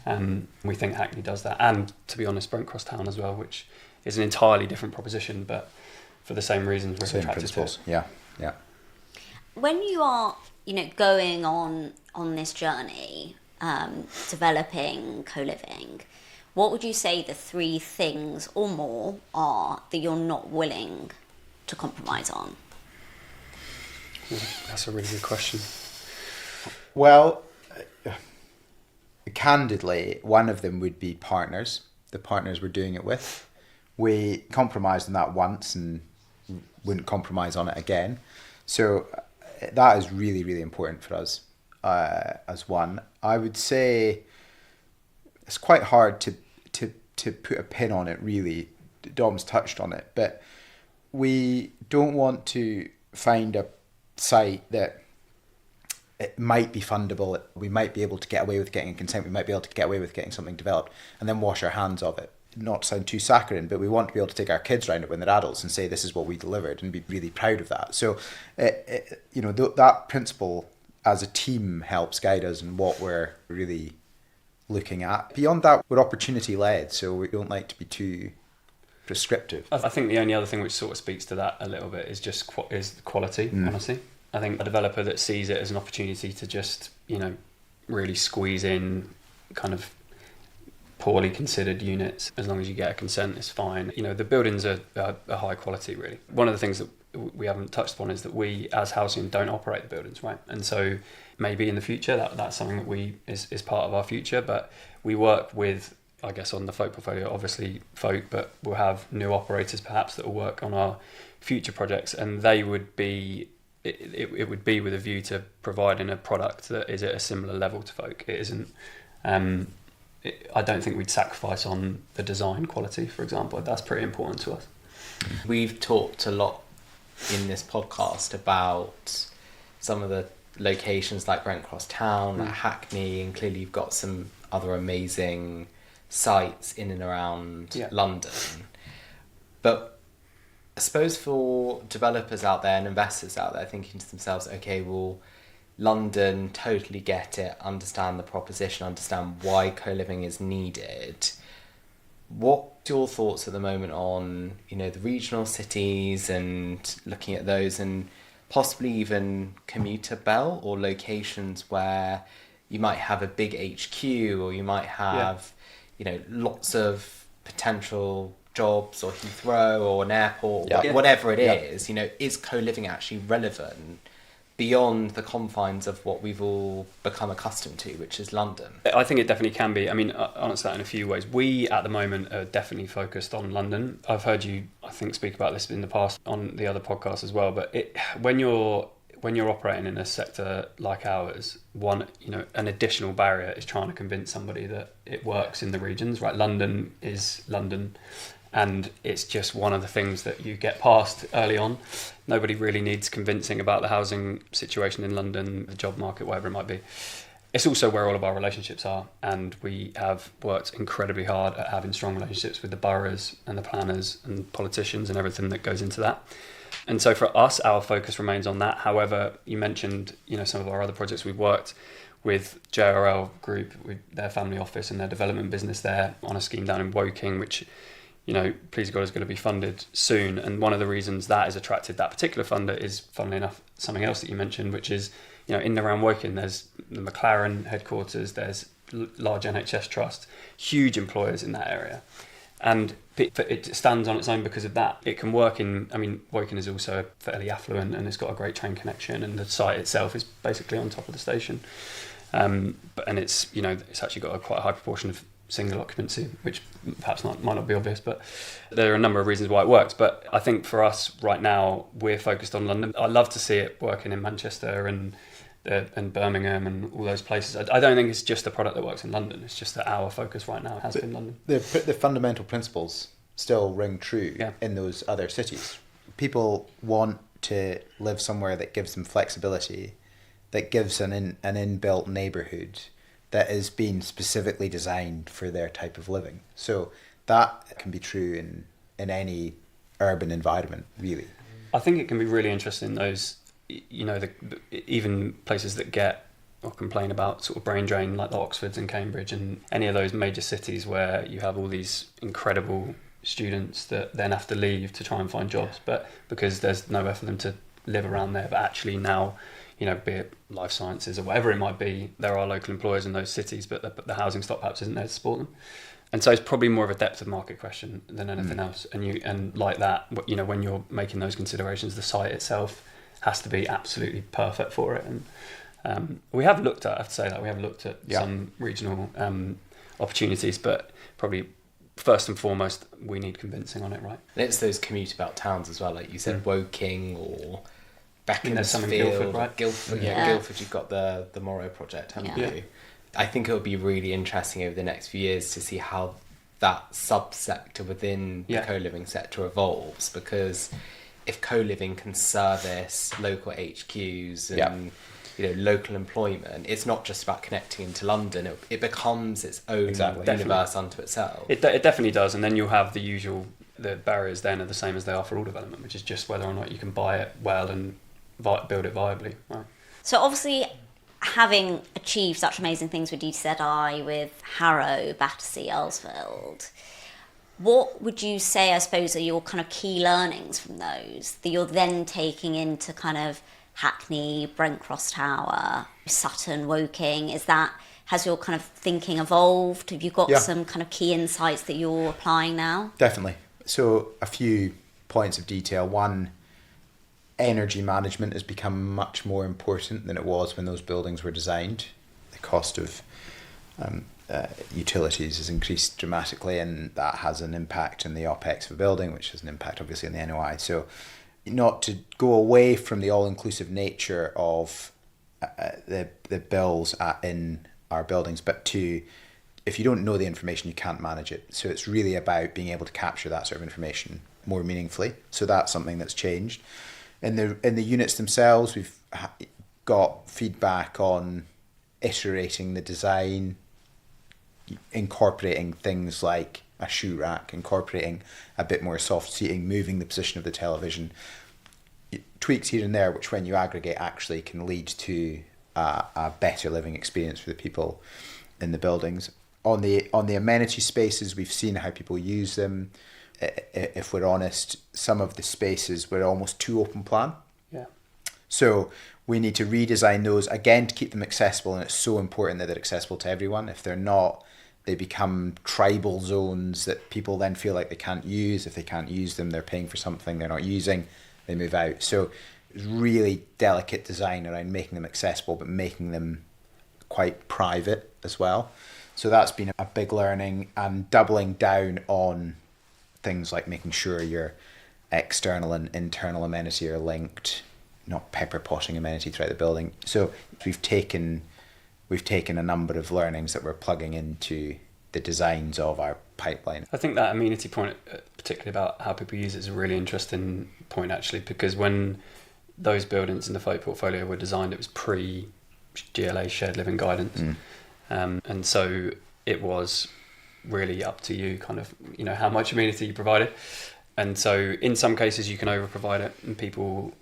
C: And we think Hackney does that. And to be honest, Brent Cross Town as well, which is an entirely different proposition, but for the same reasons we're attracted to it.
D: Yeah.
A: When you are, going on this journey, developing co-living, what would you say the 3 things or more are that you're not willing to compromise on?
C: That's a really good question.
D: Well, candidly, one of them would be partners, the partners we're doing it with. We compromised on that once and wouldn't compromise on it again. So that is really, really important for us as one. I would say it's quite hard to put a pin on it, really. Dom's touched on it, but we don't want to find a site that it might be fundable, we might be able to get away with getting consent, we might be able to get away with getting something developed, and then wash our hands of it. Not to sound too saccharine, but we want to be able to take our kids around it when they're adults and say this is what we delivered and be really proud of that. So, that principle as a team helps guide us in what we're really looking at. Beyond that, we're opportunity led, so we don't like to be too prescriptive.
C: I think the only other thing which sort of speaks to that a little bit is just is quality, honestly. I think a developer that sees it as an opportunity to just, really squeeze in kind of poorly considered units, as long as you get a consent, it's fine. The buildings are high quality, really. One of the things that we haven't touched upon is that we, as Halcyon, don't operate the buildings, right? And so maybe in the future that's something that is part of our future, but we work with, I guess, on the folk portfolio, obviously folk, but we'll have new operators perhaps that will work on our future projects, and they would be, it would be with a view to providing a product that is at a similar level to folk. It isn't, I don't think we'd sacrifice on the design quality, for example. That's pretty important to us.
B: We've talked a lot in this podcast about some of the locations like Brent Cross Town, like Hackney, and clearly you've got some other amazing sites in and around London. But I suppose for developers out there and investors out there thinking to themselves, okay, well, London, totally get it, understand the proposition, understand why co-living is needed. What's your thoughts at the moment on, the regional cities and looking at those, and possibly even commuter belt or locations where you might have a big HQ, or you might have, lots of potential jobs, or Heathrow or an airport, whatever it is, is co-living actually relevant beyond the confines of what we've all become accustomed to, which is London?
C: I think it definitely can be. I mean, I'll answer that in a few ways. We, at the moment, are definitely focused on London. I've heard you, I think, speak about this in the past on the other podcasts as well, but when you're operating in a sector like ours, an additional barrier is trying to convince somebody that it works in the regions, right? London is London, and it's just one of the things that you get past early on. Nobody really needs convincing about the housing situation in London, the job market, whatever it might be. It's also where all of our relationships are, and we have worked incredibly hard at having strong relationships with the boroughs and the planners and politicians and everything that goes into that. And so for us, our focus remains on that. However, you mentioned, some of our other projects. We've worked with JRL Group, with their family office and their development business there, on a scheme down in Woking, which, please God, is going to be funded soon. And one of the reasons that has attracted that particular funder is, funnily enough, something else that you mentioned, which is, in and around Woking, there's the McLaren headquarters, there's large NHS trust, huge employers in that area. And it stands on its own because of that. It can work Woking is also fairly affluent, and it's got a great train connection, and the site itself is basically on top of the station. And it's, it's actually got a quite high proportion of single occupancy, which perhaps might not be obvious, but there are a number of reasons why it works. But I think for us right now, we're focused on London. I love to see it working in Manchester and Birmingham and all those places. I don't think it's just a product that works in London. It's just that our focus right now has been London.
D: The fundamental principles still ring true in those other cities. People want to live somewhere that gives them flexibility, that gives an inbuilt neighbourhood that is being specifically designed for their type of living. So that can be true in any urban environment, really.
C: I think it can be really interesting, those, even places that get or complain about sort of brain drain, like the Oxfords and Cambridge and any of those major cities where you have all these incredible students that then have to leave to try and find jobs, but because there's nowhere for them to live around there. But actually now, be it life sciences or whatever it might be, there are local employers in those cities, but the housing stock perhaps isn't there to support them. And so it's probably more of a depth of market question than anything else. And like that, when you're making those considerations, the site itself has to be absolutely perfect for it. And we have looked at some regional opportunities, but probably first and foremost, we need convincing on it, right?
B: And it's those commuter belt towns as well, like you said, Woking or
C: there's some in Guildford, right?
B: Guildford, Guildford, you've got the Morrow project, haven't you? I think it'll be really interesting over the next few years to see how that subsector within the co-living sector evolves, because if co-living can service local HQs and local employment, it's not just about connecting into London. It becomes its own universe unto itself.
C: It definitely does, and then you'll have the barriers then are the same as they are for all development, which is just whether or not you can buy it well and build it viably. Right.
A: So obviously, having achieved such amazing things with DTZI, with Harrow, Battersea, Earlsfield, what would you say, I suppose, are your kind of key learnings from those that you're then taking into kind of Hackney, Brent Cross Tower, Sutton, Woking? Has your kind of thinking evolved? Have you got some kind of key insights that you're applying now?
D: Definitely. So a few points of detail. One, energy management has become much more important than it was when those buildings were designed. The cost of utilities has increased dramatically, and that has an impact on the OPEX of a building, which has an impact obviously on the NOI. So not to go away from the all-inclusive nature of the bills in our buildings, but if you don't know the information, you can't manage it. So it's really about being able to capture that sort of information more meaningfully. So that's something that's changed. In the units themselves, we've got feedback on iterating the design, incorporating things like a shoe rack, incorporating a bit more soft seating, moving the position of the television, tweaks here and there, which when you aggregate actually can lead to a better living experience for the people in the buildings. On the amenity spaces, we've seen how people use them. If we're honest, some of the spaces were almost too open plan.
C: Yeah.
D: So we need to redesign those again to keep them accessible, and it's so important that they're accessible to everyone. If they're not, they become tribal zones that people then feel like they can't use. If they can't use them, they're paying for something they're not using, they move out. So it's really delicate design around making them accessible, but making them quite private as well. So that's been a big learning, and doubling down on things like making sure your external and internal amenity are linked, not pepper potting amenity throughout the building. So we've taken a number of learnings that we're plugging into the designs of our pipeline.
C: I think that amenity point, particularly about how people use it, is a really interesting point actually, because when those buildings in the folk portfolio were designed, it was pre-GLA shared living guidance. And so it was really up to you kind of, how much amenity you provided. And so in some cases you can over provide it, and people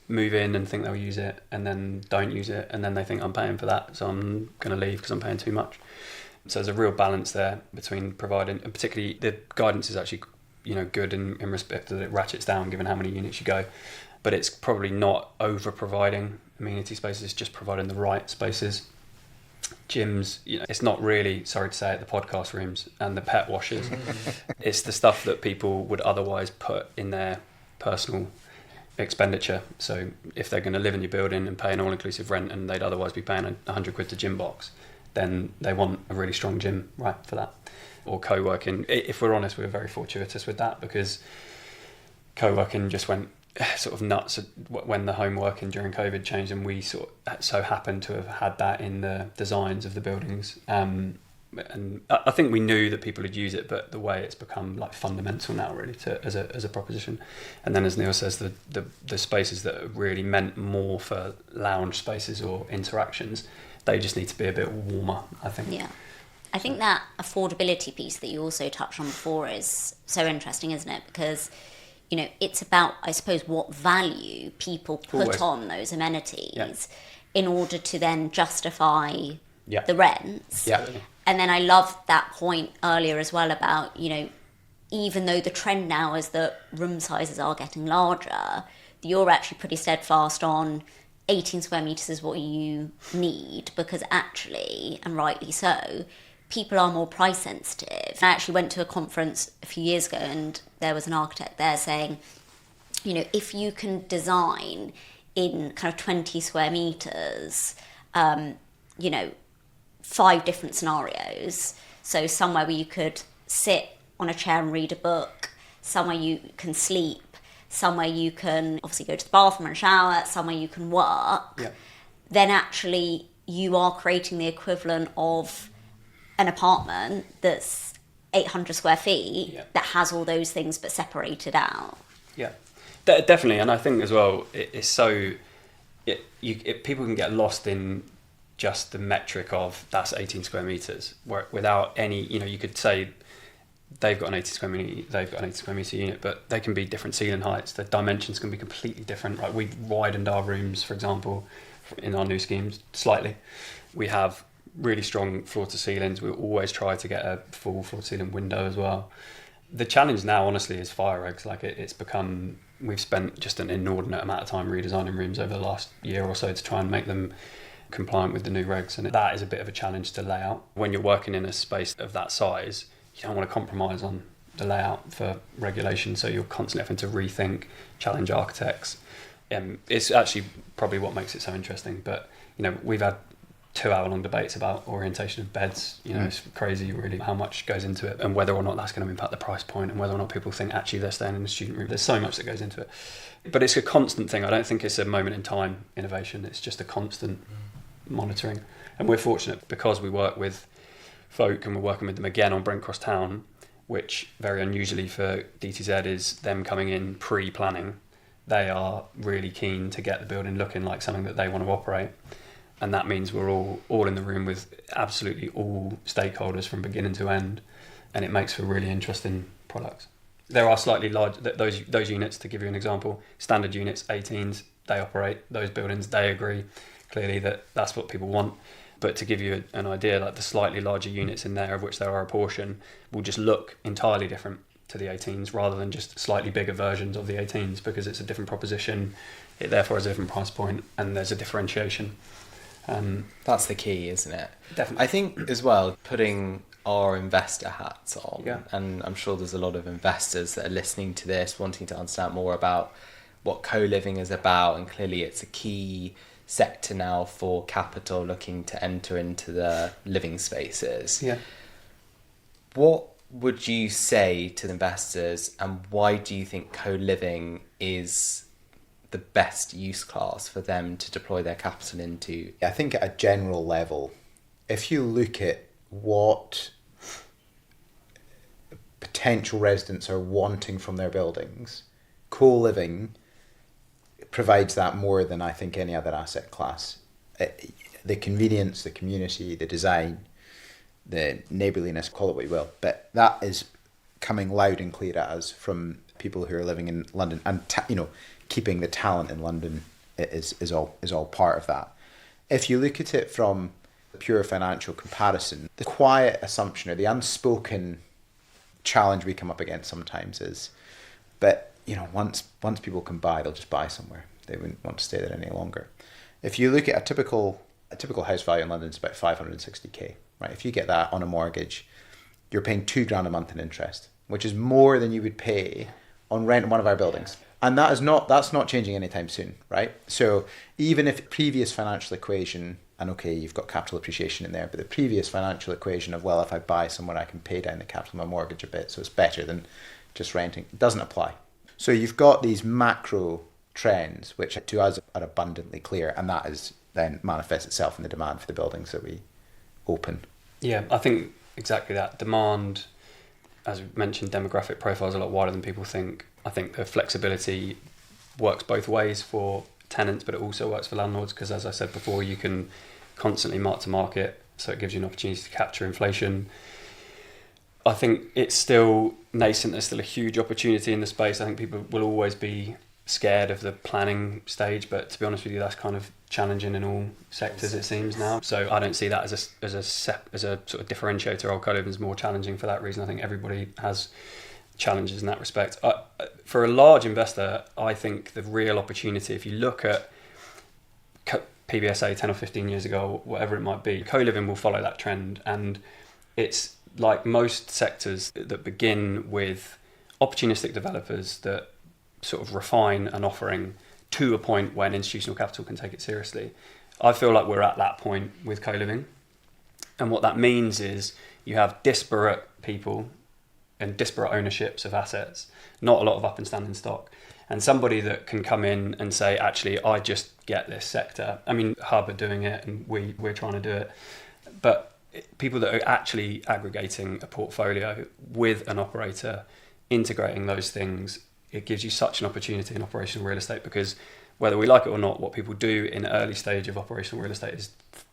C: move in and think they'll use it and then don't use it, and then they think I'm paying for that, so I'm going to leave because I'm paying too much. So there's a real balance there between providing, and particularly the guidance is actually good in respect that it ratchets down given how many units you go, but it's probably not over providing amenity spaces, it's just providing the right spaces. Gyms, it's not really, sorry to say it, the podcast rooms and the pet washers. It's the stuff that people would otherwise put in their personal expenditure. So if they're going to live in your building and pay an all-inclusive rent, and they'd otherwise be paying £100 to gym box, then they want a really strong gym, right, for that. Or co-working. If we're honest, we were very fortuitous with that, because co-working just went sort of nuts when the home working during COVID changed, and we so happened to have had that in the designs of the buildings. And I think we knew that people would use it, but the way it's become like fundamental now, really, as a proposition. And then, as Neil says, the spaces that are really meant more for lounge spaces or interactions, they just need to be a bit warmer, I think.
A: Yeah. I think that affordability piece that you also touched on before is so interesting, isn't it? Because it's about, I suppose, what value people put on those amenities in order to then justify the rents.
D: Yeah.
A: And then I love that point earlier as well about, even though the trend now is that room sizes are getting larger, you're actually pretty steadfast on 18 square metres is what you need, because actually, and rightly so, people are more price sensitive. I actually went to a conference a few years ago, and there was an architect there saying, if you can design in kind of 20 square metres, 5 different scenarios. So somewhere where you could sit on a chair and read a book, somewhere you can sleep, somewhere you can obviously go to the bathroom and shower, somewhere you can work, then actually you are creating the equivalent of an apartment that's 800 square feet that has all those things but separated out.
C: Yeah, definitely. And I think as well, it's so... people can get lost in just the metric of that's 18 square metres, without any, you could say they've got an 80 square metre unit, but they can be different ceiling heights. The dimensions can be completely different. Like we've widened our rooms, for example, in our new schemes slightly. We have really strong floor to ceilings. We always try to get a full floor to ceiling window as well. The challenge now, honestly, is fire regs. Like it's become, we've spent just an inordinate amount of time redesigning rooms over the last year or so to try and make them compliant with the new regs, and that is a bit of a challenge to lay out. When you're working in a space of that size, you don't want to compromise on the layout for regulation, so you're constantly having to rethink, challenge architects. It's actually probably what makes it so interesting. But we've had 2-hour-long debates about orientation of beds. It's crazy really how much goes into it, and whether or not that's going to impact the price point, and whether or not people think actually they're staying in the student room. There's so much that goes into it, but it's a constant thing. I don't think it's a moment in time innovation. It's just a constant monitoring. And we're fortunate because we work with folk, and we're working with them again on Brent Cross Town, which very unusually for DTZ is them coming in pre-planning. They are really keen to get the building looking like something that they want to operate. And that means we're all in the room with absolutely all stakeholders from beginning to end, and it makes for really interesting products. There are slightly large, those units, to give you an example, standard units, 18s, they operate, those buildings, they agree clearly that that's what people want. But to give you an idea, like the slightly larger units in there, of which there are a portion, will just look entirely different to the 18s rather than just slightly bigger versions of the 18s, because it's a different proposition, it therefore has a different price point, and there's a differentiation.
B: That's the key, isn't it?
C: Definitely.
B: I think as well, putting our investor hats on,
C: Yeah.
B: and I'm sure there's a lot of investors that are listening to this wanting to understand more about what co-living is about, and clearly it's a key sector now for capital looking to enter into the living spaces.
C: Yeah.
B: What would you say to the investors, and why do you think co-living is the best use class for them to deploy their capital into?
D: I think at a general level, if you look at what potential residents are wanting from their buildings, co-living provides that more than I think any other asset class. The convenience, the community, the design, the neighbourliness, call it what you will, but that is coming loud and clear at us from people who are living in London, and keeping the talent in London is all part of that. If you look at it from a pure financial comparison, the quiet assumption or the unspoken challenge we come up against sometimes is, but once people can buy, they'll just buy somewhere. They wouldn't want to stay there any longer. If you look at a typical house value in London, it's about 560k, right? If you get that on a mortgage, you're paying £2,000 a month in interest, which is more than you would pay on rent in one of our buildings. And that's not changing anytime soon, right? So even if previous financial equation, and okay, you've got capital appreciation in there, but the previous financial equation of, well, if I buy somewhere, I can pay down the capital of my mortgage a bit, so it's better than just renting, it doesn't apply. So you've got these macro trends, which to us are abundantly clear, and that is then manifests itself in the demand for the buildings that we open.
C: Yeah, I think exactly that. Demand, as we mentioned, demographic profile is a lot wider than people think. I think the flexibility works both ways for tenants, but it also works for landlords, because as I said before, you can constantly mark to market, so it gives you an opportunity to capture inflation. I think it's still nascent. There's still a huge opportunity in the space. I think people will always be scared of the planning stage, but to be honest with you, that's kind of challenging in all sectors, it seems now. So I don't see that as a sort of differentiator. Old co-living is more challenging for that reason. I think everybody has challenges in that respect. For a large investor, I think the real opportunity, if you look at PBSA 10 or 15 years ago, whatever it might be, co-living will follow that trend, and it's like most sectors that begin with opportunistic developers that sort of refine an offering to a point when institutional capital can take it seriously. I feel like we're at that point with co-living. And what that means is you have disparate people and disparate ownerships of assets, not a lot of up and standing stock. And somebody that can come in and say, actually, I just get this sector. I mean, Hub are doing it and we're trying to do it. But people that are actually aggregating a portfolio with an operator, integrating those things, it gives you such an opportunity in operational real estate, because whether we like it or not, what people do in early stage of operational real estate is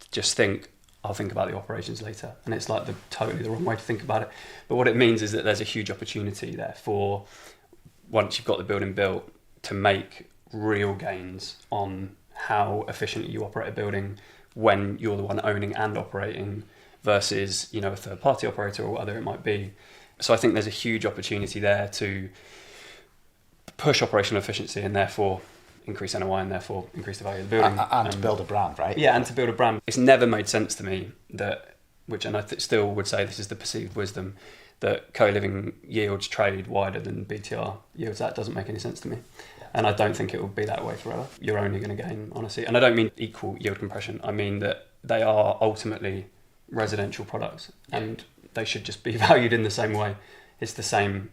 C: just think, I'll think about the operations later. And it's like totally the wrong way to think about it. But what it means is that there's a huge opportunity there for, once you've got the building built, to make real gains on how efficiently you operate a building when you're the one owning and operating versus, a third party operator or whatever it might be. So I think there's a huge opportunity there to push operational efficiency and therefore increase NOI and therefore increase the value of the building.
D: And to build a brand, right?
C: Yeah, and to build a brand. It's never made sense to me and I still would say this is the perceived wisdom, that co-living yields trade wider than BTR yields. That doesn't make any sense to me. And I don't think it will be that way forever. You're only going to gain, honestly. And I don't mean equal yield compression. I mean that they are ultimately residential products and they should just be valued in the same way. It's the same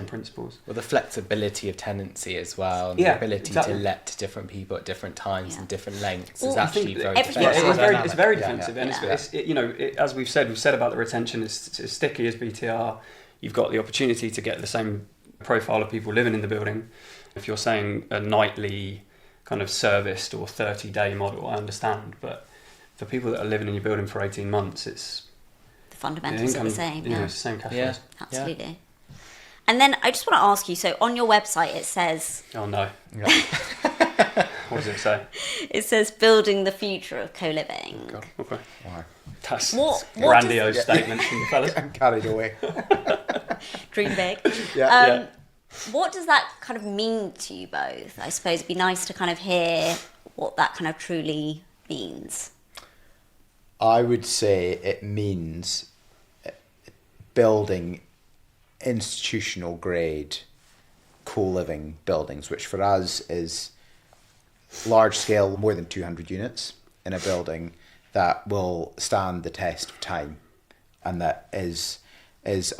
C: principles.
B: Well, the flexibility of tenancy as well, and
C: Yeah,
B: the ability
C: exactly.
B: to let to different people at different times and different lengths
A: Well,
B: is
A: I
B: actually
A: think
B: very
A: everything-
B: defensive.
C: It's very defensive,
A: Yeah.
C: and as we've said about the retention, it's as sticky as BTR. You've got the opportunity to get the same profile of people living in the building. If you're saying a nightly kind of serviced or 30-day model, I understand, but for people that are living in your building for 18 months, it's
A: The fundamentals are the same.
C: It's the same cash
B: Yeah.
C: flows.
A: Absolutely. And then I just want to ask you, so on your website it says
C: Oh no,
D: Yeah.
C: what does it say?
A: building the future of co-living.
C: God, okay.
D: Wow.
C: That's
A: What
C: grandiose
A: does-
C: statements from the fellas.
D: I'm carried away.
A: Dream big.
D: Yeah.
A: What does that kind of mean to you both? I suppose it'd be nice to kind of hear what that kind of truly means.
D: I would say it means building institutional grade co-living buildings, which for us is large scale, more than 200 units in a building that will stand the test of time and that is as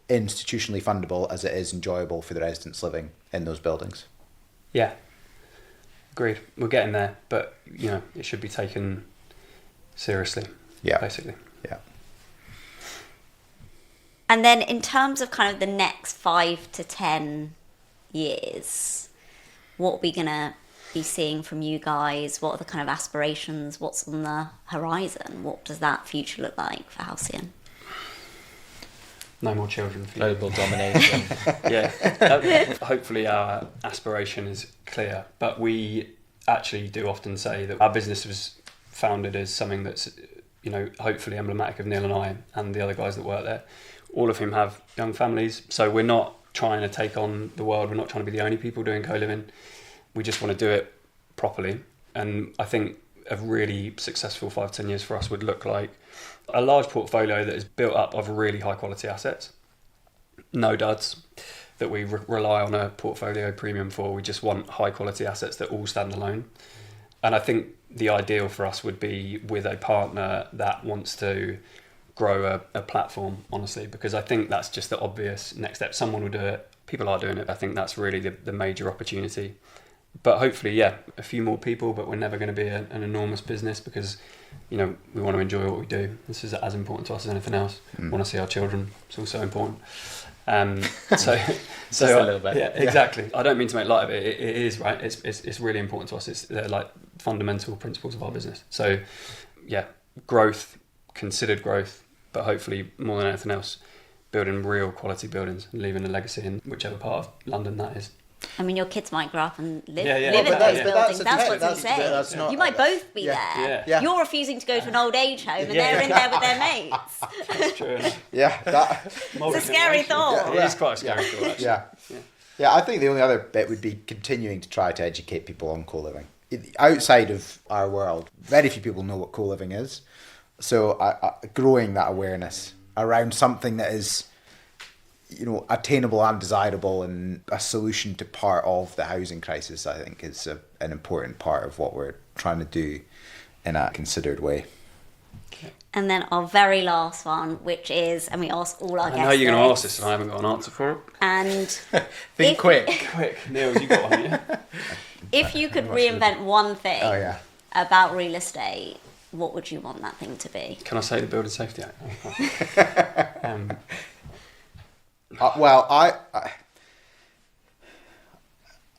D: institutionally fundable as it is enjoyable for the residents living in those buildings.
C: Yeah, agreed. We're getting there, but it should be taken seriously.
D: Yeah.
C: Basically.
D: Yeah.
A: And then in terms of kind of the next 5 to 10 years, what are we going to be seeing from you guys? What are the kind of aspirations? What's on the horizon? What does that future look like for Halcyon?
C: No more children for you.
B: Global domination.
C: Yeah. Hopefully our aspiration is clear, but we actually do often say that our business was founded as something that's, hopefully emblematic of Neil and I and the other guys that work there, all of whom have young families. So we're not trying to take on the world. We're not trying to be the only people doing co-living. We just want to do it properly. And I think a really successful 5 to 10 years for us would look like a large portfolio that is built up of really high quality assets. No duds that we rely on a portfolio premium for. We just want high quality assets that all stand alone. And I think the ideal for us would be with a partner that wants to grow a platform, honestly, because I think that's just the obvious next step. Someone will do it. People are doing it. I think that's really the major opportunity. But hopefully, a few more people, but we're never going to be an enormous business because, we want to enjoy what we do. This is as important to us as anything else. We want to see our children. It's also important. So
B: a little bit.
C: Yeah, exactly. I don't mean to make light of it. It is, right? It's really important to us. They're like fundamental principles of our business. So, growth, considered growth, but hopefully more than anything else, building real quality buildings and leaving a legacy in whichever part of London that is.
A: I mean, your kids might grow up and live
C: Yeah,
A: in
C: but
A: those
C: that's-
A: buildings.
D: but
A: That's what
D: that's-
A: he's saying.
D: that's not-
A: You might both be there.
C: Yeah.
A: You're refusing to go to an old age home and
C: Yeah.
A: they're in there with their mates.
C: That's true. Isn't it?
D: Yeah. That.
A: It's a scary thought.
C: It is quite a scary thought, actually.
D: Yeah. Yeah, I think the only other bit would be continuing to try to educate people on co-living. Outside of our world, very few people know what co-living is. So growing that awareness around something that is, attainable and desirable and a solution to part of the housing crisis, I think is an important part of what we're trying to do in a considered way.
A: And then our very last one, which is, and we ask all our guests.
C: I know you're going to ask this and I haven't got an answer for it.
A: And
D: Think quick.
C: Quick, Neil, you got one, yeah?
A: if you could reinvent one thing
D: Oh, yeah.
A: about real estate, what would you want that thing to be?
C: Can I say the Building Safety Act?
D: Well,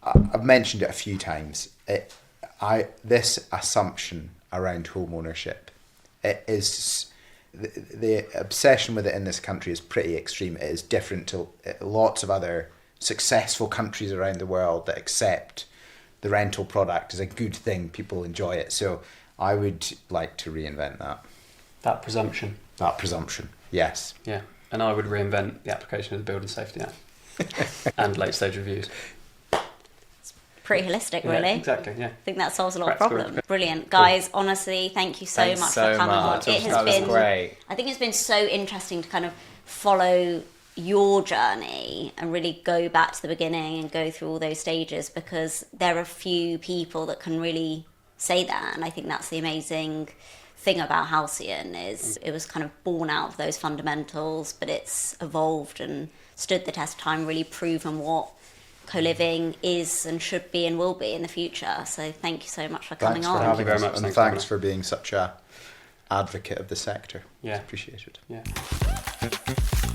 D: I've mentioned it a few times. This assumption around home ownership, it is the obsession with it in this country is pretty extreme. It is different to lots of other successful countries around the world that accept the rental product is a good thing. People enjoy it. So I would like to reinvent that.
C: That presumption.
D: That presumption, yes.
C: Yeah. And I would reinvent the application of the Building Safety Act and late stage reviews.
A: Pretty holistic,
C: Yeah,
A: really.
C: exactly, yeah.
A: I think that solves a lot of
C: Practical.
A: problems. Brilliant. Guys, honestly, thank you so
B: Thanks
A: much
B: so
A: for coming
B: much.
A: on. It has
B: That was
A: been
B: great.
A: I think it's been so interesting to kind of follow your journey and really go back to the beginning and go through all those stages, because there are few people that can really say that. And I think that's the amazing thing about Halcyon is it was kind of born out of those fundamentals, but it's evolved and stood the test of time, really proven what co-living is and should be and will be in the future. So thank you so much for coming
D: Thanks
A: on.
D: for having
C: very
D: us,
C: much.
D: and
C: Thanks,
D: thanks
C: Dominic.
D: for being such a advocate of the sector.
C: Yeah.
D: Appreciate it.
C: Yeah.